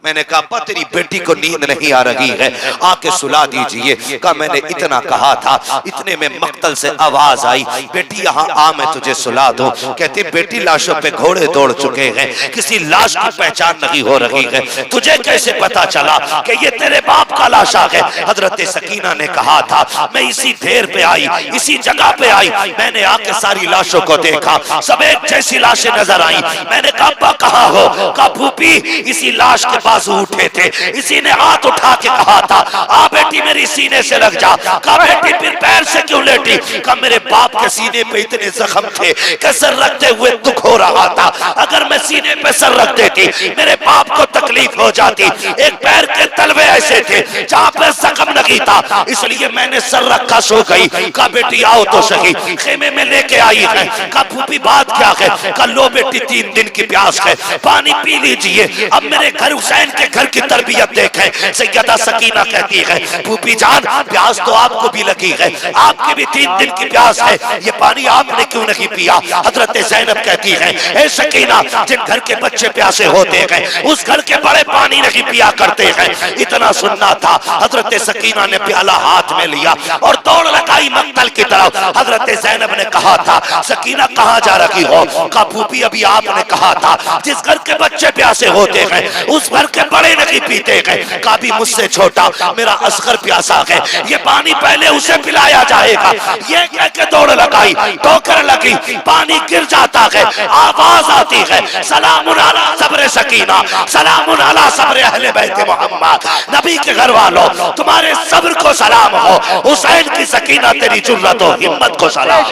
मैंने कहा अब्बा तेरी बेटी को नींद नहीं आ रही है, आके सुला दीजिए। कहा मैंने इतना कहा था, इतने में मक्तल से आवाज आई, बेटी यहाँ आ मैं तुझे सुला दूं। कहती बेटी लाशों पे घोड़े दौड़ चुके हैं, किसी लाश की पहचान नहीं हो रही है, तुझे कैसे पता चला कि ये तेरे बाप का लाशा है? हजरत सकीना ने कहा था मैं इसी ढेर पे आई, इसी जगह पे आई, मैंने आके सारी लाशों को देखा, सब एक जैसी लाशें नजर आई। मैंने कहा अब्बा कहाँ हो? कहा फूफी इसी लाश के बाजू उठे थे, इसी ने हाथ उठा के कहा था आ बेटी मेरी सीने से लग जा। कहा बेटी फिर पैर से क्यों लेटी? कहा मेरे बाप के सीने पे इतने जख्म थे कि सर रखते हुए दुख हो रहा था, अगर मैं सीने पे सर रख देती मेरे बाप को तकलीफ हो जाती। एक पैर के तलवे ऐसे थे जहां पे जख्म नहीं था, इसलिए मैंने सर रखा सो गई। कहा बेटी आओ तो सही, खेमे में लेके आई है। कहा फूफी बात क्या है? कहा लो बेटी 3 दिन की प्यास है, पानी पी लीजिए। अब मेरे घर हुसैन के घर की तरबियत देखें। सैयदा सकीना कहती है फूफी जान प्यास तो आपको भी लगी है, आपकी भी 3 दिन की प्यास है, ये पानी आपने क्यों नहीं पिया? हजरत ज़ैनब कहती है ए सकीना जिन घर के बच्चे प्यासे होते हैं उस घर के बड़े पानी नहीं पिया करते हैं। इतना सुनना था, हजरत सकीना ने प्याला हाथ में लिया और दौड़ लगाई मक्तल की तरफ। हजरत ज़ैनब ने कहा था सकीना कहाँ जा रही हो? कहा फूफी अभी आपने कहा था जिस घर के बच्चे प्यासे होते हैं उस घर के बड़े नहीं पीते हैं। कहा भी मुझसे छोटा मेरा असगर प्यासा है, ये पानी पहले उसे पिलाया जाएगा। ये कह के दौड़ लगाई, ठोकर लगी, पानी गिर जाता है, आवाज आती है सलामुन अला सब्र सकीना, सलामुन अला सब्र अहले बैत मोहम्मद। नबी के घर वालों तुम्हारे सब्र को सलाम हो, हुसैन की सकीना तेरी जुर्रत और हिम्मत को सलाम।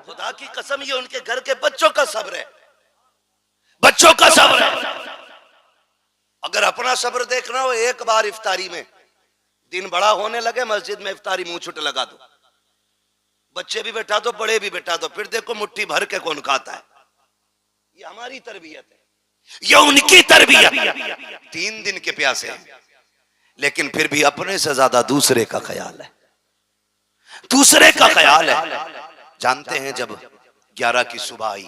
खुदा की कसम ये उनके घर के बच्चों का सब्र है, बच्चों का सब्र है। अगर अपना सब्र देखना हो एक बार इफ्तारी में दिन बड़ा होने लगे मस्जिद में इफ्तारी मुंह छुट लगा दो, बच्चे भी बैठा दो बड़े भी बैठा दो, फिर देखो मुट्ठी भर के कौन खाता है। ये हमारी तरबियत है, ये उनकी तरबियत। 3 दिन के प्यासे हैं लेकिन फिर भी अपने से ज्यादा दूसरे का ख्याल है, दूसरे का ख्याल है। जानते हैं जब 11 की सुबह आई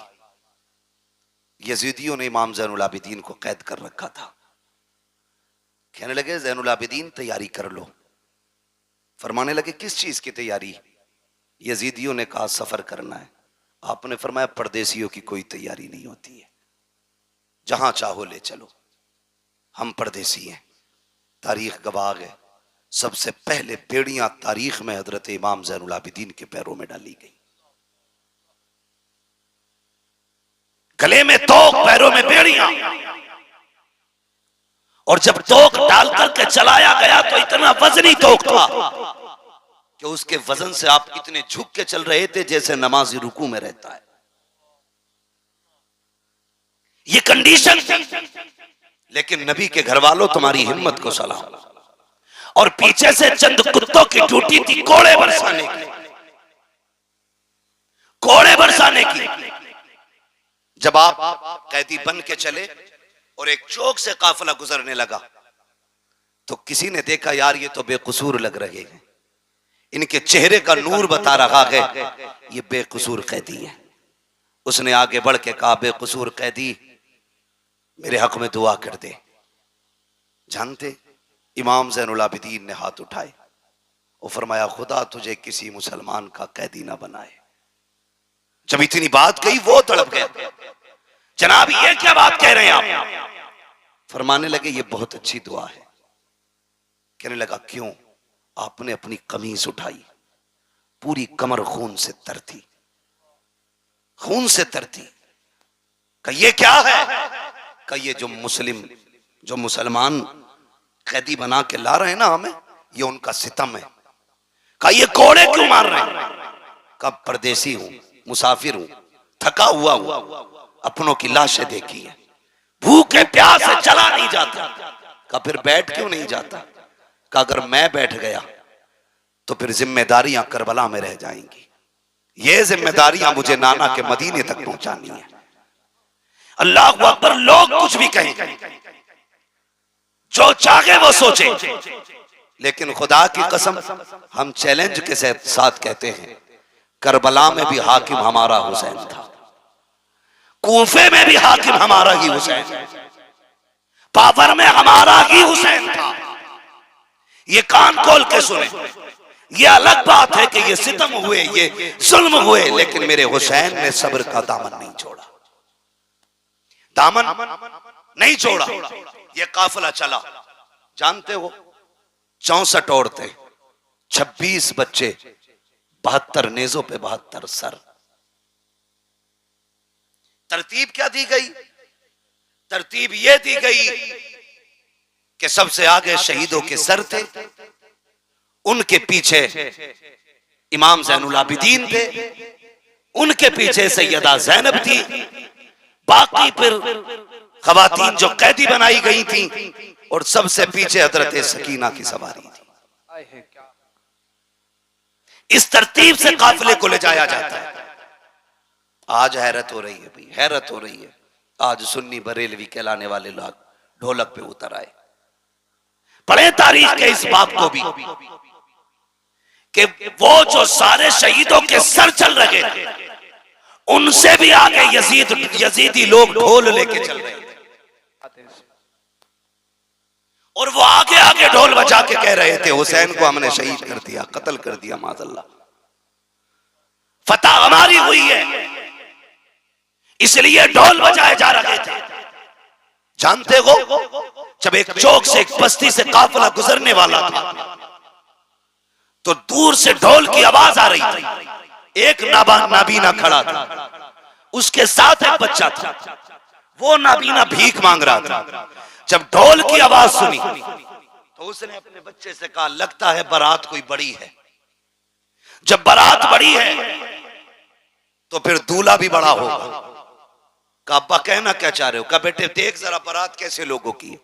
यजीदियों ने इमाम ज़ैनुल आबिदीन को कैद कर रखा था। कहने लगे ज़ैनुल आबिदीन तैयारी कर लो। फरमाने लगे किस चीज की तैयारी? यजीदियों ने कहा सफर करना है। आपने फरमाया परदेसियों की कोई तैयारी नहीं होती है, जहां चाहो ले चलो, हम परदेसी हैं। तारीख गवाह है सबसे पहले बेड़ियां तारीख में हजरत इमाम ज़ैनुल आबिदीन के पैरों में डाली गई, गले में तोक पैरों में बेड़ियां। और जब तोक डाल करके चलाया गया तो इतना वजनी तोक था कि उसके वजन से आप इतने झुक के चल रहे थे जैसे नमाजी रुकू में रहता है। ये कंडीशन थी। लेकिन नबी के घर वालों तुम्हारी हिम्मत को सलाम। और पीछे से चंद कुत्तों की ड्यूटी थी कोड़े बरसाने की, कोड़े बरसाने की। जब आप कैदी बन के चले और एक चौक से काफिला गुजरने लगा तो किसी ने देखा यार ये तो बेकसूर लग रहे हैं, इनके चेहरे का नूर बता रहा है ये बेकसूर कैदी है। उसने आगे बढ़ के कहा बेकसूर कैदी मेरे हक में दुआ कर दे। जानते इमाम ज़ैनुल आबिदीन ने हाथ उठाए और फरमाया खुदा तुझे किसी मुसलमान का कैदी ना बनाए। जब इतनी बात कही वो तड़प गया, जनाब ये क्या बात कह रहे हैं आप? फरमाने लगे ये बहुत अच्छी दुआ है। कहने लगा क्यों? आपने अपनी कमीज उठाई, पूरी कमर खून से तर थी, खून से तर थी। कहा ये क्या है? कहा ये जो मुसलमान कैदी बना के ला रहे हैं ना हमें, ये उनका सितम है। कहा ये कोड़े क्यों मार रहे हैं? कहा परदेसी हूं, मुसाफिर हूं, थका हुआ हूं, अपनों की लाशें देखी है, भूखे प्यास से चला नहीं जाता। कहा फिर बैठ क्यों नहीं जाता? कहा अगर मैं बैठ गया तो फिर जिम्मेदारियां करबला में रह जाएंगी, ये जिम्मेदारियां मुझे नाना के मदीने तक पहुंचानी है। अल्लाह अकबर। लोग कुछ भी कहें, जो चाहे वो सोचे, लेकिन खुदा की कसम हम चैलेंज के साथ कहते हैं करबला में भी हाकिम हमारा हुसैन था, कूफे में भी हाकिम हमारा ही हुसैन, पावर में हमारा ही हुसैन था। ये कान खोल के सुने। ये अलग बात है कि ये सितम हुए, ये जुल्म हुए, लेकिन मेरे हुसैन ने सब्र का दामन नहीं छोड़ा, दामन नहीं छोड़ा। ये काफिला चला, जानते हो 64 औरतें, 26 बच्चे, 72 नेजों पे 72 सर। तरतीब क्या दी गई? तरतीब यह दी गई कि सबसे आगे शहीदों के सर थे, उनके पीछे इमाम ज़ैनुल आबिदीन थे, उनके पीछे सैयदा ज़ैनब थी, बाकी फिर खवातीन जो कैदी बनाई गई थी, और सबसे पीछे हजरत सकीना की सवारी थी। इस तरतीब से काफिले को ले जाया जाता है। आज हैरत हो रही है भाई, हैरत हो रही है। आज सुन्नी बरेलवी कहलाने वाले लोग ढोलक पे उतर आए। पढ़े तारीख के इस बात को भी कि वो जो सारे शहीदों के सर चल रहे थे, उनसे भी आगे यजीदी लोग ढोल लेके चल रहे थे, और वो आगे आगे ढोल बजा के कह रहे थे हुसैन को हमने शहीद कर दिया, कत्ल कर दिया, माज़अल्लाह, फतह हमारी हुई है, इसलिए ढोल बजाए जा रहे थे। जानते हो जब एक चौक से एक बस्ती से काफिला गुजरने वाला था तो दूर से ढोल की आवाज आ रही थी। एक नाबीना खड़ा था, उसके साथ एक बच्चा था, वो नाबीना भीख मांग रहा था। जब ढोल की आवाज सुनी तो उसने अपने बच्चे से कहा लगता है बारात कोई बड़ी है। जब बारात बड़ी है तो फिर दूल्हा भी बड़ा होगा। कहा अब्बा कहना क्या चाह रहे हो? कहा बेटे देख जरा बारात कैसे लोगों की।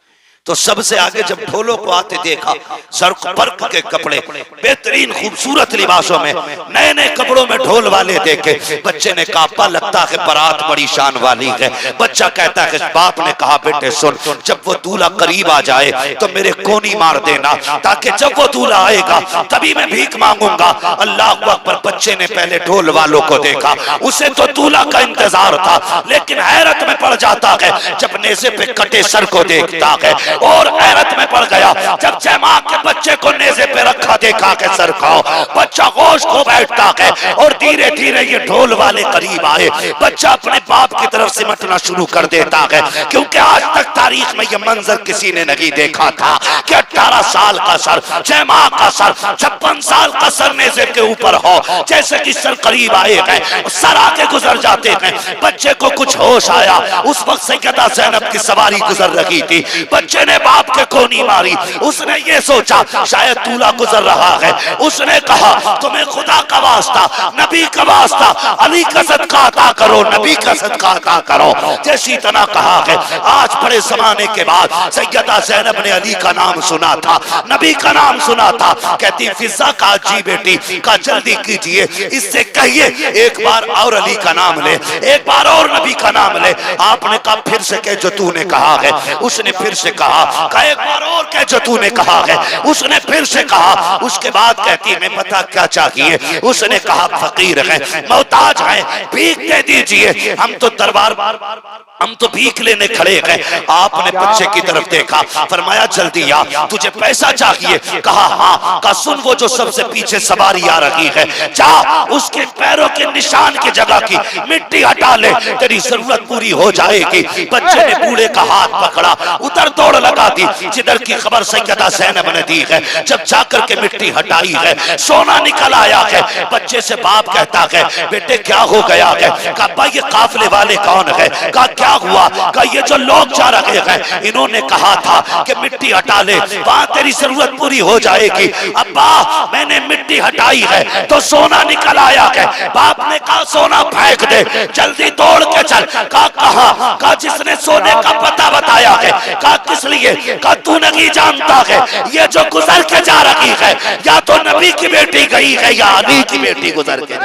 तो सबसे आगे जब ढोलों को आते देखा, सर्क पर्क के कपड़े, बेहतरीन खूबसूरत लिबासों में, नए नए कपड़ों में ढोल वाले देखे। बच्चे ने कहा अब्बा लगता है बारात बड़ी शान वाली है। बच्चा कहता है बाप ने कहा बेटे सुन, जब वो दूल्हा करीब आ जाए तो मेरे कोनी मार देना, ताकि जब वो दूल्हा आएगा तभी मैं भीख मांगूंगा। अल्लाह अकबर। बच्चे ने पहले ढोल वालों को देखा, उसे तो दूल्हा का इंतजार था, लेकिन हैरत में पड़ जाता है जब नेज़े पे कटे सर को देखता है, और हैरत में पड़ गया जब जयमां के बच्चे को नेज़े पे रखा देखा के सर खाओ। बच्चा होश खो बैठता है और धीरे धीरे ये ढोल वाले करीब आए। बच्चा अपने बाप की तरफ सिमटना शुरू कर देता है, क्योंकि आज तक तारीख में ये मंजर किसी ने नहीं देखा था कि 18 साल का सर, जयमां का सर, 56 साल का सर नेज़े के ऊपर हो। जैसे कि सर करीब आए हैं, सर आके गुजर जाते हैं। बच्चे को कुछ होश आया, उस वक्त सैयदा ज़ैनब की सवारी गुजर रही थी। बच्चे ने बाप के को नहीं मारी। उसने ये सोचा शायद दूल्हा गुजर रहा है। उसने कहा तुम्हें खुदा का वास्ता, नबी का वास्ता, अली का सदका अता करो, नबी का सदका अता करो। जैसी तना कहा है। आज बड़े जमाने के बाद सैयदा ज़ैनब ने अली का नाम सुना था, नबी का नाम सुना था। कहती फिजा का जी बेटी का जल्दी कीजिए, इससे कहिए एक बार और अली का नाम ले, एक बार और नबी का नाम ले। आपने कहा फिर से कह जो तूने कहा है। उसने फिर से कहा एक बार और कह जो तूने कहा है। उसने फिर से कहा। उसके बाद कहती मैं पता क्या चाहिए। उसने कहा फकीर है, मोहताज है, भीख दे दीजिए। हम तो दरबार, हम तो भीख लेने खड़े हैं। आपने बच्चे की तरफ देखा, फरमाया जल्दी आ, तुझे पैसा चाहिए। कहा हाँ। कहा सुन वो जो सबसे पीछे सवारी आ रही है, जा उसके पैरों के निशान की जगह की मिट्टी हटा ले, तेरी जरूरत पूरी हो जाएगी। बच्चे ने बूढ़े का हाथ पकड़ा, उधर दौड़ लगा दी जिधर की खबर सैयदा ज़ैनब ने दी है। जब जाकर के मिट्टी हटाई है, सोना निकल आया है। बच्चे से बाप कहता है बेटे क्या हो गया है। कहा भाई ये काफले वाले कौन है। कहा क्या हुआ। कहा ये जो लोग जा रहे हैं इन्होंने कहा था कि मिट्टी हटा ले, वहां तेरी जरूरत पूरी हो जाएगी। अब्बा मैंने मिट्टी हटाई है तो सोना निकल आया है। बाप ने कहा सोना फेंक दे, जल्दी दौड़ के चल। कहा कहा। कहा जिसने सोने का पता बताया है। कहा किस लिए। कहा तू नहीं जानता है ये जो गुजर के जा रही है या तो नबी की बेटी गई है या अली की बेटी गुजर के।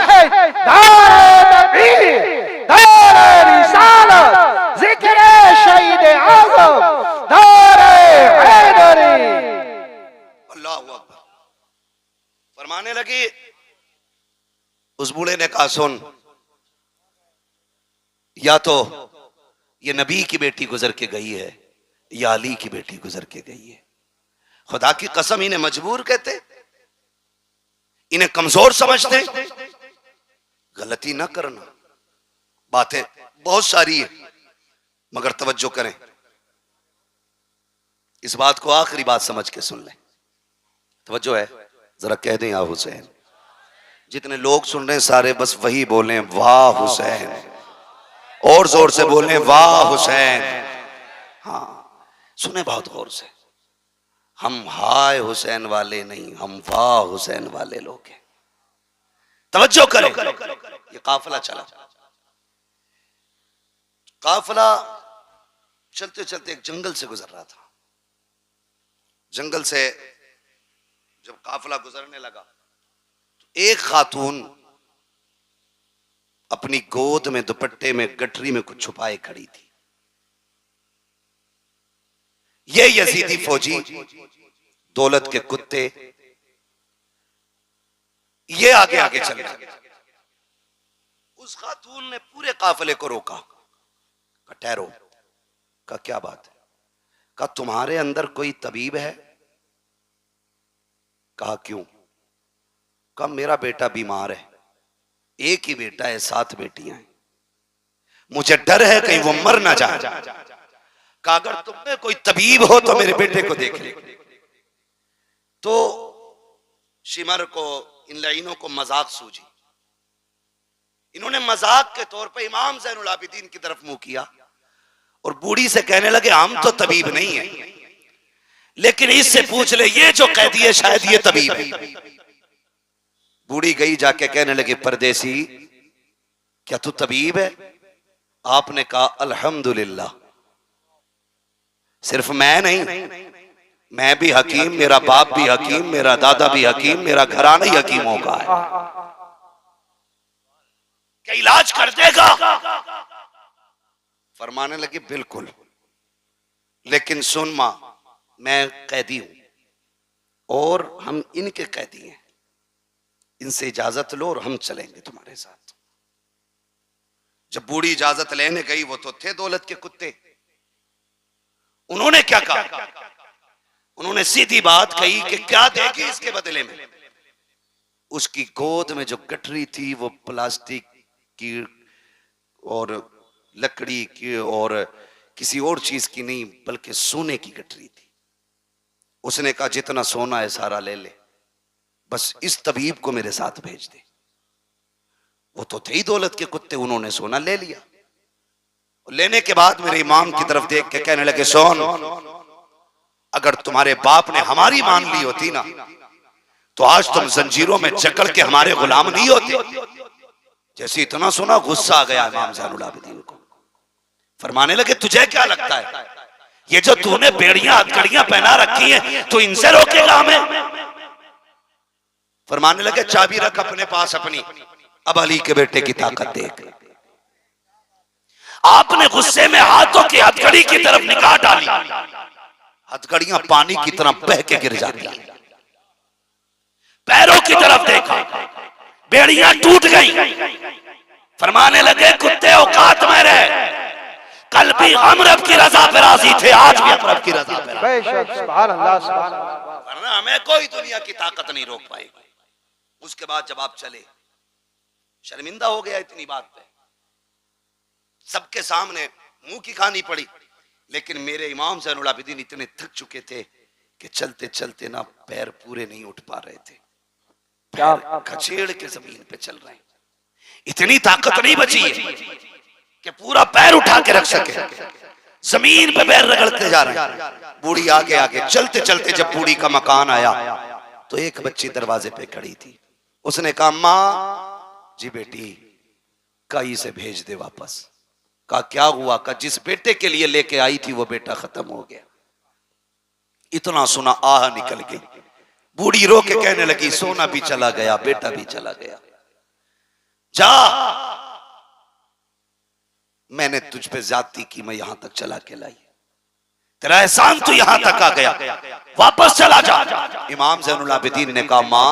फरमाने लगी। उस बूढ़े ने कहा सुन, या तो ये नबी की बेटी गुजर के गई है या अली की बेटी गुजर के गई है। खुदा की कसम इन्हें मजबूर कहते, इन्हें कमजोर समझते। गलती ना करना, बातें बहुत सारी है मगर तवज्जो करें। इस बात को आखिरी बात समझ के सुन लें। तवज्जो है, जरा कह दें या हुसैन। जितने लोग सुन रहे हैं सारे बस वही बोलें वाह हुसैन, और जोर से बोलें वाह हुसैन। हाँ सुने बहुत गौर से। हम हाय हुसैन वाले नहीं, हम वाह हुसैन वाले लोग हैं। तवज्जो करें। ये काफिला चला, काफिला चलते चलते एक जंगल से गुजर रहा था। जंगल से जब काफिला गुजरने लगा तो एक खातून अपनी गोद में दुपट्टे में गठरी में कुछ छुपाए खड़ी थी। ये यजीदी फौजी, दौलत के कुत्ते, ये आगे आगे चल रहे। उस खातून ने पूरे काफिले को रोका। कहा ठहरो। कहा क्या बात है। कहा तुम्हारे अंदर कोई तबीब है। कहा क्यों। कहा मेरा बेटा बीमार है, एक ही बेटा है, 7 बेटियां हैं, मुझे डर है कहीं वो मर ना जाए। कहा अगर तुमने कोई तबीब हो तो मेरे बेटे को देख ले। तो शिमर को, इन लाइनों को मजाक सूझी। इन्होंने मजाक के तौर पे इमाम ज़ैनुल आबिदीन की तरफ मुंह किया और बूढ़ी से कहने लगे हम तो तबीब नहीं है, लेकिन इससे पूछ ले ये जो कैदी है शायद ये तबीब है। बूढ़ी गई जाके कहने लगी परदेसी क्या तू तबीब है। आपने कहा अल्हम्दुलिल्लाह, सिर्फ मैं नहीं, मैं भी हकीम, मेरा बाप भी हकीम, मेरा दादा भी हकीम, मेरा घराना ही हकीमों का है। क्या इलाज कर देगा। फरमाने लगी बिल्कुल, लेकिन सुन मां मैं कैदी हूं और हम इनके कैदी हैं, इनसे इजाजत लो और हम चलेंगे तुम्हारे साथ। जब बूढ़ी इजाजत लेने गई, वो तो थे दौलत के कुत्ते, उन्होंने क्या कहा। उन्होंने सीधी बात कही कि क्या देगी इसके बदले में। उसकी गोद में जो गठरी थी वो प्लास्टिक की और लकड़ी की और किसी और चीज की नहीं बल्कि सोने की गठरी थी। उसने कहा जितना सोना है सारा ले ले, बस इस तबीब को मेरे साथ भेज दे। वो तो थे ही दौलत के कुत्ते, उन्होंने सोना ले लिया। लेने के बाद मेरे इमाम की तरफ देख के कहने लगे सोन अगर तुम्हारे बाप ने हमारी मान ली होती ना तो आज तुम जंजीरों में जकड़ के हमारे गुलाम नहीं होते। जैसे इतना सुना गुस्सा आ गया इमाम ज़ैनुल आबिदीन को। फरमाने लगे तुझे क्या लगता है ये जो तूने बेड़ियां हथकड़ियां पहना रखी हैं तो इनसे रोकेगा हमें? फरमाने लगे चाबी रख अपने पास अपनी, अब अली के बेटे की ताकत देख। आपने गुस्से में हाथों की हथकड़ी की तरफ निगाह डाली, हथकड़ियां पानी की तरह बह के गिर जाती हैं। पैरों की तरफ देखा, बेड़ियां टूट गई। फरमाने लगे कुत्ते औकात में रहे, कल भी हम रब की रजा पे राजी थे, आज भी हम रब की रजा पे राजी। सुभान अल्लाह, सुभान अल्लाह। वरना हमें कोई दुनिया की ताकत नहीं रोक पाएगी। उसके बाद जब आप चले, शर्मिंदा हो गया इतनी बात पे, सबके सामने मुंह की खानी पड़ी। लेकिन मेरे इमाम ज़ैनुल आबिदीन इतने थक चुके थे कि चलते चलते ना पैर पूरे नहीं उठ पा रहे थे, पैर खचेड़ के जमीन पे चल रहे हैं। इतनी ताकत नहीं बची है कि पूरा पैर उठा के रख सके, जमीन पे पैर रगड़ते जा रहे हैं। बूढ़ी आगे आगे चलते चलते जब बूढ़ी का मकान आया तो एक बच्ची दरवाजे पे खड़ी थी। उसने कहा माँ जी बेटी कई से भेज दे वापस। कहा क्या हुआ? कहा जिस बेटे के लिए लेके आई थी वो बेटा खत्म हो गया। इतना सुना आह निकल गई। बूढ़ी रो के कहने लगी सोना भी चला गया, बेटा भी चला गया। जा, मैंने तुझ पे ज्यादती की, मैं यहां तक चला के लाई, तेरा एहसान तो यहां तक आ गया, वापस चला जा। इमाम ज़ैनुल आबिदीन ने कहा मां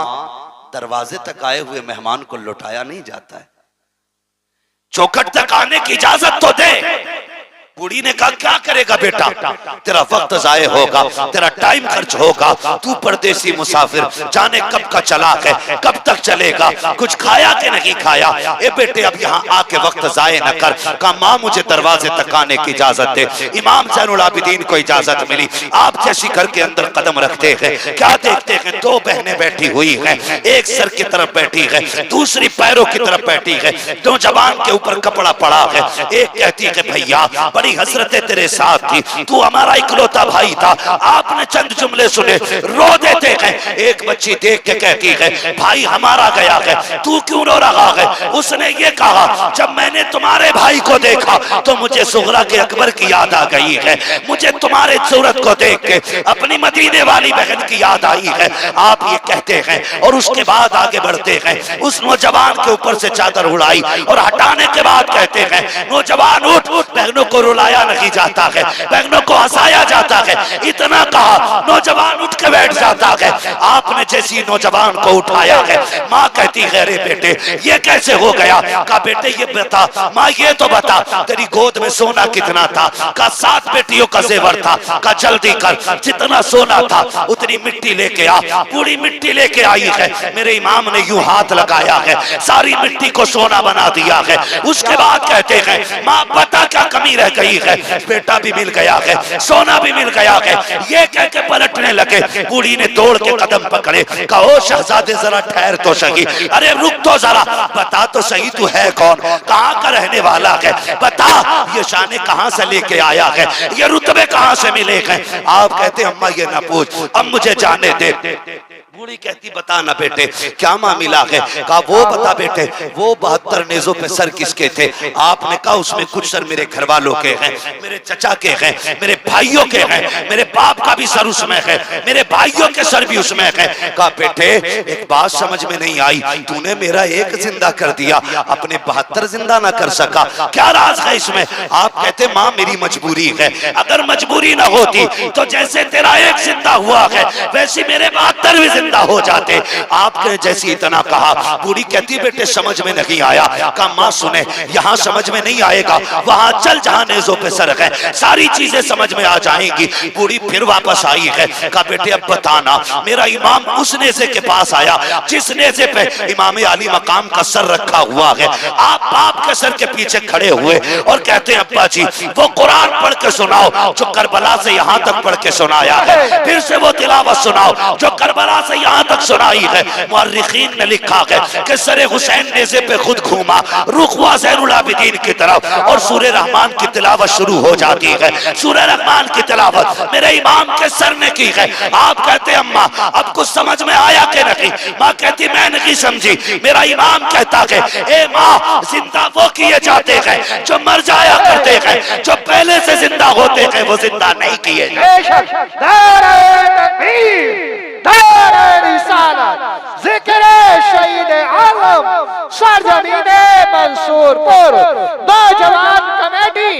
दरवाजे तक आए हुए मेहमान को लौटाया नहीं जाता है, चौखट तक आने की इजाजत तो दे। बूढ़ी ने कहा क्या करेगा बेटा, तेरा वक्त जाये होगा, तेरा टाइम खर्च होगा, तू परदेसी मुसाफिर जाने कब का चला है, कब तक चलेगा, कुछ खाया कि नहीं खाया। ए बेटे अब यहाँ आके वक्त जाये न कर। कहा माँ मुझे दरवाजे तक आने की इजाजत दे। इमाम ज़ैनुल आबिदीन को इजाजत मिली। आप जैसी घर के अंदर कदम रखते हैं क्या देखते हैं, दो बहनें बैठी हुई हैं, एक सर की तरफ बैठी है, दूसरी पैरों की तरफ बैठी है, दो जवान के ऊपर कपड़ा पड़ा है। एक कहती है भैया बड़ी हसरतें तेरे साथ थी, तू हमारा इकलौता भाई था, आपने चंद जुमले सुने रो देते हैं। एक बच्ची देख के कहती है भाई हमारा गया है, तू क्यों रो रहा है? उसने ये कहा जब मैंने तुम्हारे भाई को देखा तो मुझे सुगरा के अकबर की याद आ गई है, मुझे तुम्हारे सूरत को देख के अपनी मदीने वाली बहन की याद आई है। आप ये कहते हैं और उसके बाद आगे बढ़ते हैं। उस नौजवान के ऊपर से चादर उड़ाई और हटाने के बाद कहते हैं नौजवान उठ, बहनों को रुलाया नहीं जाता है, बहनों को हंसाया जाता है। इतना कहा नौजवान उठ के बैठ जाता है। आपने जैसी नौजवान को उठाया है माँ कहती है अरे बेटे ये कैसे हो गया? कहा बेटे ये बता, माँ ये तो बता तेरी गोद में सोना कितना था? कहा 7 बेटियों का जेवर था। कहा जल्दी कर, जितना सोना था उतनी मिट्टी लेके आ। पूरी मिट्टी लेके आई है। मेरे इमाम ने यूं हाथ लगाया है, सारी मिट्टी को सोना बना दिया है। उसके बाद कहते हैं माँ बता क्या कमी रह गई है? बेटा भी मिल गया है, सोना भी मिल गया है। ये कह के पलटने लगे। बूढ़ी ने दौड़ के कदम पकड़े, कहो शहजादे जरा ठहर तो सही, अरे रुक तो जरा, बता तो सही तू है कौन, कहाँ का रहने वाला है, बता ये शाने कहाँ से लेके आया है, ये रुतबे कहाँ से मिले हैं? आप कहते अम्मा ये ना पूछ, अब मुझे जाने दे। बूढ़ी कहती बता ना बेटे क्या मामला है? कहा वो बता बेटे वो 72 नेजों पे सर किसके थे? आपने कहा उसमें कुछ सर मेरे घर वालों के हैं, मेरे चचा के हैं, मेरे भाइयों के हैं, मेरे बाप का भी सर उसमें है, मेरे भाइयों के सर भी उसमें है। कहा बेटे एक बात समझ में नहीं आई, तूने मेरा एक जिंदा कर दिया, अपने 72 जिंदा ना कर सका, क्या राज है इसमें? आप कहते माँ मेरी मजबूरी है, अगर मजबूरी ना होती तो जैसे तेरा एक जिंदा हुआ है वैसे मेरे 72 भी जिंदा हो जाते। आपने जैसी इतना कहा। बूढ़ी कहती बेटे समझ में नहीं आया। कहा माँ सुने यहाँ समझ में नहीं आएगा, वहां चल जहां नेजों पे सर है, सारी चीजें समझ में आ जाएंगी। बूढ़ी फिर वापस आई है। कहा बेटे अब बताना, मेरा इमाम उस नेजे के पास आया जिस नेजे पे इमाम अली मकाम का सर रखा हुआ है। आप बाप के सर के पीछे खड़े हुए और कहते हैं अब्बा जी वो कुरान पढ़ के सुनाओ जो करबला से यहाँ तक पढ़ के सुनाया है, फिर से वो तिलावत सुनाओ जो करबला से यहाँ तक सुनाई है। मुअर्रिखीन ने लिखा है कि सरे हुसैन नेज़े पे खुद घूमा, रुख हुआ ज़ैनुल आबिदीन की तरफ और सूरह रहमान की तिलावत शुरू हो जाती है। सूरह रहमान की तिलावत मेरे इमाम के सर ने की है। आप कहते अम्मा अब कुछ समझ में आया कि नहीं? माँ कहती मैं नहीं समझी। मेरा इमाम कहता है ए माँ, जिंदा वो किए जाते हैं जो मर जाया करते हैं, जो पहले से जिंदा होते हैं वो जिंदा नहीं किए जाते। जिक्र शहीद आलम सरजमीने मंसूरपुर नौजवान कमेटी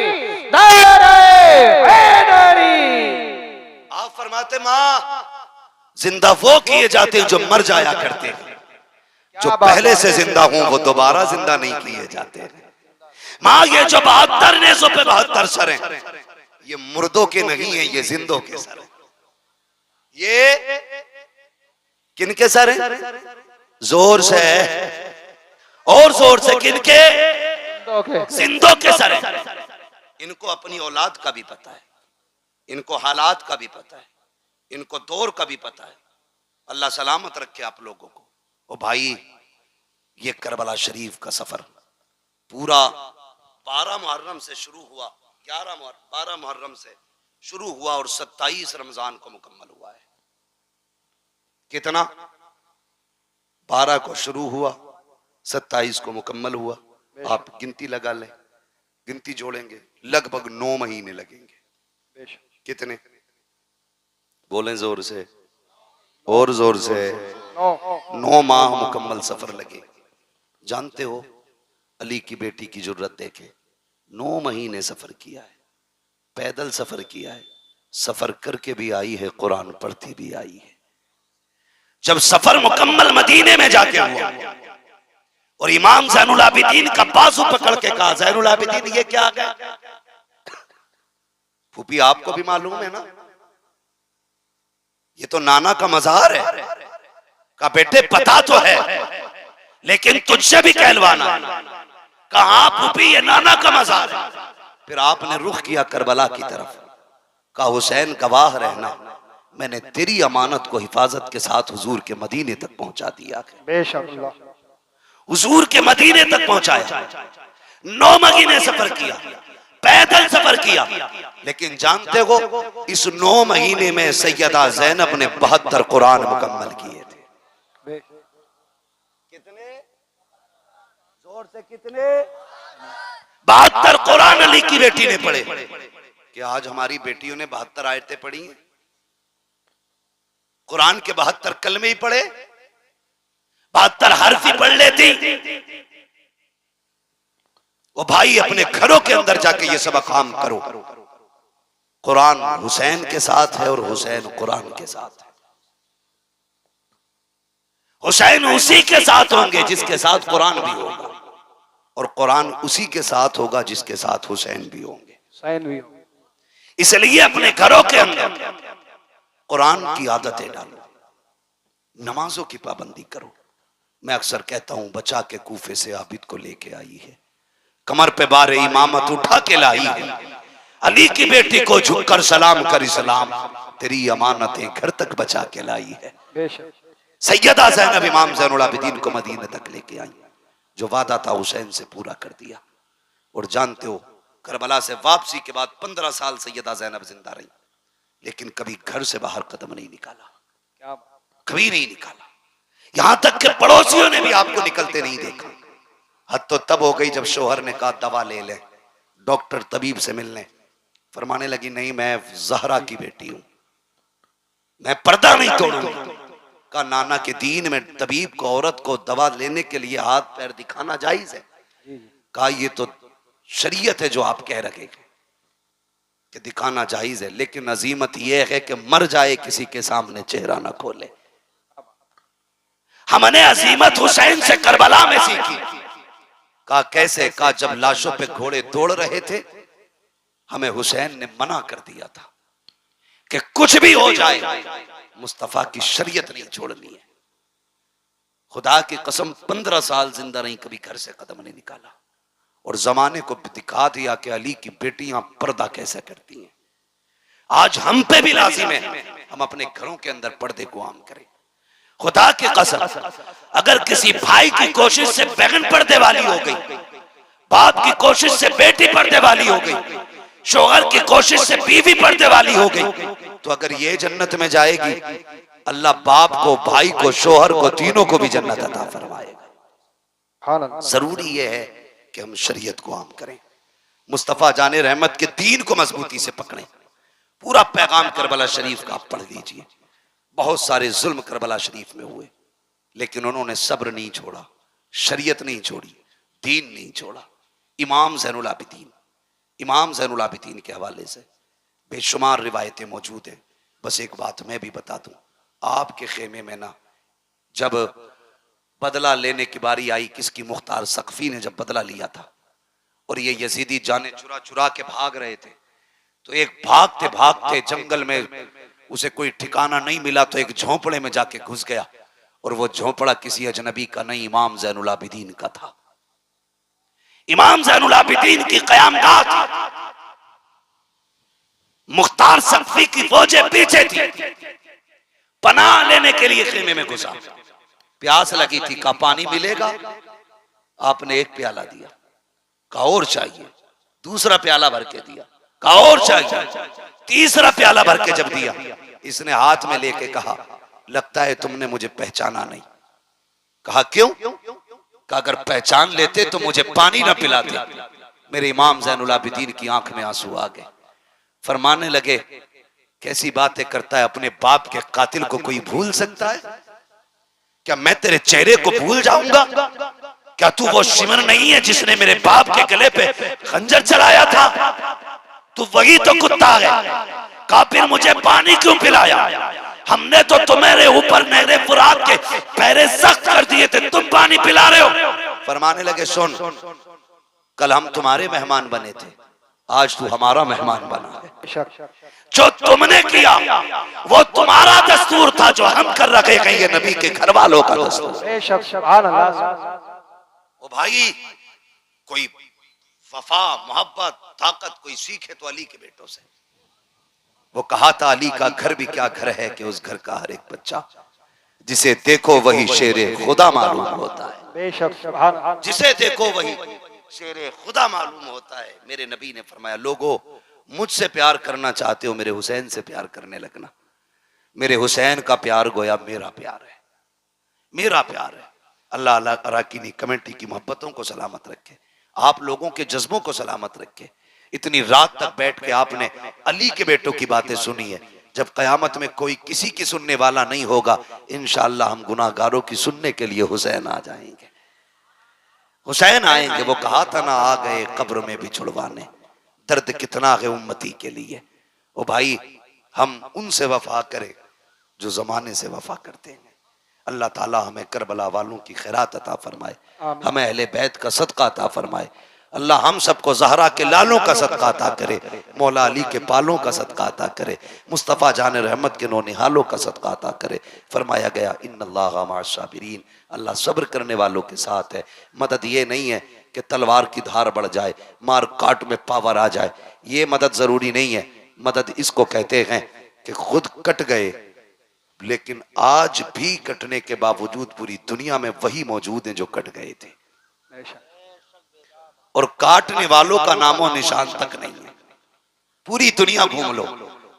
आप फरमाते माँ जिंदा वो किए जाते हैं जो मर जाया करते हैं, जो पहले से जिंदा हूं वो दोबारा जिंदा नहीं किए जाते। माँ ये जो 72 नेज़ों पे 72 सर हैं, ये मुर्दों के नहीं है, ये जिंदों के सर हैं। ये किनके सर हैं? जोर से और जोर से किनके? जिंदों के सर हैं। इनको अपनी औलाद का भी पता है, इनको हालात का भी पता है, इनको दौर का भी पता है। अल्लाह सलामत रखे आप लोगों को। ओ भाई, ये करबला शरीफ का सफर पूरा 12 मुहर्रम से शुरू हुआ, 12 मुहर्रम से शुरू हुआ और 27 रमजान को मुकम्मल हुआ है। कितना? 12 को शुरू हुआ, 27 को मुकम्मल हुआ। आप गिनती लगा लें, गिनती जोड़ेंगे लगभग 9 महीने लगेंगे। कितने? बोलें जोर से और जोर से। 9 माह मुकम्मल सफर लगे। जानते हो अली की बेटी की जुर्रत देखे, 9 महीने सफर किया है, पैदल सफर किया है, सफर करके भी आई है, कुरान पढ़ती भी आई है। जब सफर मुकम्मल मदीने में जाके हुआ और इमाम ज़ैनुल आबिदीन का बाजू पकड़ के कहा ज़ैनुल आबिदीन ये क्या आ गया? फूफी आपको भी मालूम है ना, ये तो नाना का मज़ार है। का बेटे पता तो है लेकिन तुझसे भी कहलवाना। कहा फूफी ये नाना का मज़ार है। फिर आपने रुख किया करबला की तरफ, कहा हुसैन गवाह रहना, मैंने तेरी अमानत को हिफाजत के साथ हुजूर के मदीने तक पहुंचा दिया। बेशक हुजूर के मदीने तक पहुंचाया। 9 महीने सफर किया, पैदल सफर किया। लेकिन जानते हो इस 9 महीने में सैयदा ज़ैनब ने 72 कुरान मुकम्मल किए थे। कितने? जोर से कितने? 72 कुरान अली की बेटी ने पढ़े। कि आज हमारी बेटियों ने 72 आयतें पढ़ी हैं, कुरान के 72 कलमे ही पढ़े, 72 हर्फ ही पढ़ लेती। वो भाई अपने घरों के अंदर जाके ये सब काम करो। कुरान हुसैन के साथ है और हुसैन कुरान के साथ है। हुसैन उसी के साथ होंगे जिसके साथ कुरान भी होगा, और कुरान उसी के साथ होगा जिसके साथ हुसैन भी होंगे। इसलिए अपने घरों के अंदर कुरान की आदतें डालो, नमाजों की पाबंदी करो। मैं अक्सर कहता हूं बचा के कूफे से आबिद को लेके आई है, कमर पे बारे इमामत उठा के लाई है, अली की बेटी को झुककर सलाम कर इस्लाम, तेरी अमानतें घर तक बचा के लाई है। सैयदा ज़ैनब इमाम ज़ैनुल आबिदीन को मदीने तक लेके आई, जो वादा था हुसैन से पूरा कर दिया। और जानते हो करबला से वापसी के बाद 15 साल सैयदा ज़ैनब जिंदा रही, लेकिन कभी घर से बाहर कदम नहीं निकाला, कभी नहीं निकाला। यहां तक कि पड़ोसियों ने भी आपको निकलते नहीं देखा। हद तो तब हो गई जब शोहर ने कहा दवा ले ले, डॉक्टर तबीब से मिलने, फरमाने लगी नहीं मैं ज़हरा की बेटी हूं, मैं पर्दा नहीं तोड़ूंगी। का नाना के दीन में तबीब को औरत को दवा लेने के लिए हाथ पैर दिखाना जायज है? कहा ये तो शरीयत है जो आप कह रहे कि दिखाना जायज है, लेकिन अजीमत यह है कि मर जाए किसी के सामने चेहरा ना खोले। हमने अजीमत हुसैन से करबला में सीखी। कहा कैसे? कहा जब लाशों पे घोड़े दौड़ रहे थे, हमें हुसैन ने मना कर दिया था कि कुछ भी हो जाए मुस्तफा की शरीयत नहीं छोड़नी है। खुदा की कसम 15 साल जिंदा रही, कभी घर से कदम नहीं निकाला, और जमाने को दिखा दिया कि अली की बेटियां पर्दा कैसे करती हैं। आज हम पे भी लाजिम है हम अपने घरों के अंदर पर्दे को आम करें। खुदा की कसम, अगर किसी भाई की कोशिश से बहन पर्दे वाली हो गई, बाप की कोशिश से बेटी पर्दे वाली हो गई, शोहर की कोशिश से बीवी पर्दे वाली हो गई, तो अगर ये जन्नत में जाएगी, अल्लाह बाप को, भाई को, शोहर को, तीनों को भी जन्नत अता फरमाएगा। जरूरी यह है कि हम शरीयत को आम करें, मुस्तफा जाने रहमत के दीन को मजबूती से पकड़ें। पूरा पैगाम करबला शरीफ का आप पढ़ लीजिए। बहुत सारे जुल्म करबला शरीफ में हुए, लेकिन उन्होंने सब्र नहीं छोड़ा, शरीयत नहीं छोड़ी, दीन नहीं छोड़ा। इमाम ज़ैनुल आबिदीन के हवाले से बेशुमार रिवायतें मौजूद हैं। बस एक बात मैं भी बता दूं, आपके खेमे में ना जब बदला लेने की बारी आई, किसकी, मुख्तार सकफी ने जब बदला लिया था और ये यजीदी जाने चुरा चुरा के भाग रहे थे, तो एक भागते भागते जंगल में उसे कोई ठिकाना नहीं मिला, तो एक झोंपड़े में जाके घुस गया, और वो झोंपड़ा किसी अजनबी का नहीं, इमाम ज़ैनुल आबिदीन का था। इमाम ज़ैनुल आबिदीन की क़यामगाह थी, मुख्तार सकफी की फौजें पीछे थी, पनाह लेने के लिए खेमे में घुसा। प्यास लगी थी, कहा पानी मिलेगा? आपने एक प्याला दिया, कहा और चाहिए, दूसरा प्याला भर के दिया, कहा और चाहिए, तीसरा प्याला भर के जब दिया, इसने हाथ में लेके कहा, लगता है तुमने मुझे पहचाना नहीं। कहा क्यों? कहा अगर पहचान लेते तो मुझे पानी ना पिलाते। मेरे इमाम ज़ैनुल आबिदीन की आंख में आंसू आ गए, फरमाने लगे, कैसी बातें करता है, अपने बाप के कातिल को कोई भूल सकता है? क्या मैं तेरे चेहरे को भूल जाऊंगा? क्या तू वो शिमर नहीं है जिसने मेरे बाप के गले पे खंजर चलाया था? तू वही तो कुत्ता है। कहा फिर मुझे पानी क्यों पिलाया? हमने तो तुम्हारे ऊपर नहरे फुरात के पैरे सख्त कर दिए थे, तुम पानी पिला रहे हो। फरमाने लगे, सुन, कल हम तुम्हारे मेहमान बने थे, आज तू हमारा मेहमान बना है। जो तुमने किया वो तुम्हारा दस्तूर था, जो हम कर रखे हैं ये नबी के घर वालों का दस्तूर। ओ भाई, कोई वफा, मोहब्बत, ताकत कोई सीखे तो अली के बेटों से। वो कहा था, अली का घर भी क्या घर है कि उस घर का हर एक बच्चा जिसे देखो वही शेरे खुदा मालूम होता है, जिसे देखो वही शेरे खुदा मालूम होता है। मेरे नबी ने फरमाया, लोगों मुझसे प्यार करना चाहते हो, मेरे हुसैन से प्यार करने लगना। मेरे हुसैन का प्यार गोया मेरा प्यार है, मेरा प्यार है। अल्लाह अल्लाह अराकीनी कमेटी की मोहब्बतों को सलामत रखे, आप लोगों के जज्बों को सलामत रखे। इतनी रात तक बैठ के आपने अली के बेटों की बातें सुनी है। जब कयामत में कोई किसी की सुनने वाला नहीं होगा, इंशाअल्लाह हम गुनाहगारों की सुनने के लिए हुसैन आ जाएंगे, हुसैन आएंगे। वो कहा था ना, आ गए कब्र में भी छुड़वाने, दर्द कितना है उम्मती के लिए। ओ भाई, हम उनसे वफा करें जो जमाने से वफा करते हैं। अल्लाह ताला हमें करबला वालों की खैरात अता फरमाए, हमें अहले बैत का सदका अता फरमाए। अल्लाह हम सबको ज़हरा के लालों का सदका अता करे, मौला अली के पालों का सदका अता करे, मुस्तफ़ा जान रहमत के नौनिहालों का सदका अता करे। फरमाया गया, इन्नल्लाह मअस-साबिरीन, अल्लाह सब्र करने वालों के साथ है। मदद ये नहीं है कि तलवार की धार बढ़ जाए, मार काट में पावर आ जाए, ये मदद ज़रूरी नहीं है। मदद इसको कहते हैं कि खुद कट गए, लेकिन आज भी कटने के बावजूद पूरी दुनिया में वही मौजूद हैं जो कट गए थे, और काटने वालों का नामो निशान तक नहीं है। पूरी दुनिया घूम लो,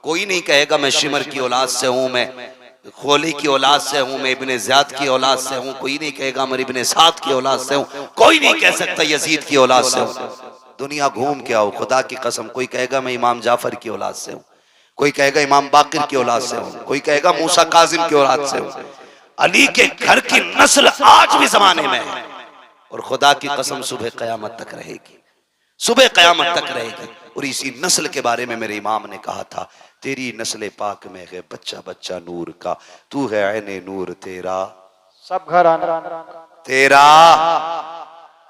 कोई नहीं कहेगा मैं शिमर की औलाद से हूं, मैं खोली की औलाद से हूं, मैं इब्ने ज़ियाद की औलाद से हूं। कोई नहीं कहेगा मैं इब्ने साद की औलाद से हूं। कोई नहीं कह सकता यजीद की औलाद से हूं। दुनिया घूम के आओ, खुदा की कसम। कोई कहेगा मैं इमाम जाफर की औलाद से हूं, कोई कहेगा इमाम बाकिर की औलाद से हूं, कोई कहेगा मूसा काजिम की औलाद से हूं। अली के घर की नस्ल आज भी जमाने में है, और खुदा की कसम सुबह क़यामत तक रहेगी, सुबह क़यामत तक रहेगी। और इसी नस्ल के बारे में मेरे इमाम ने कहा था, तेरी नस्ल पाक में है बच्चा बच्चा नूर का, तू है ऐने नूर तेरा सब घराना तेरा।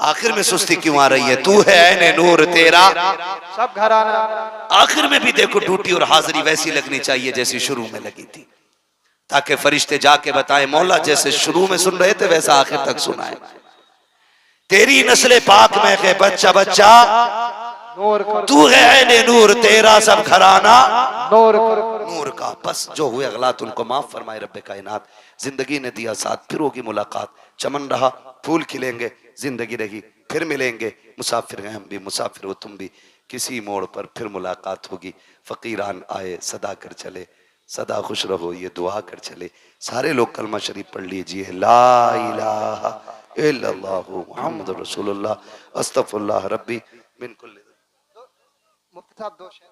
आखिर में सुस्ती क्यों आ रही है? तू है ऐने नूर तेरा सब घराना। आखिर में भी देखो ड्यूटी और हाजिरी वैसी लगनी चाहिए जैसी शुरू में लगी थी, ताकि फरिश्ते जाके बताएं, मौला जैसे शुरू में सुन रहे थे वैसा आखिर तक सुनाए। तेरी नस्ल पाक में है बच्चा बच्चा नूर कर तू है ऐने नूर, तेरा सब घराना नूर कर नूर का। बस जो हुए अगलात उनको माफ फरमाए रब्बे कायनात। जिंदगी ने दिया साथ, फिर होगी मुलाकात। चमन रहा फूल खिलेंगे, जिंदगी रही फिर मिलेंगे। मुसाफिर हैं हम भी, मुसाफिर हो तुम भी, किसी मोड़ पर फिर मुलाकात होगी। फकीरान आए सदा कर चले, सदा खुश रहो ये दुआ कर चले। सारे लोग कलमा शरीफ पढ़ लीजिए, ला इलाहा इल्लल्लाहु मुहम्मदुर रसूलुल्लाह, अस्तगफिरुल्लाह रब्बी मिन कुल्ली। मुफ्ती साहब 2 शेर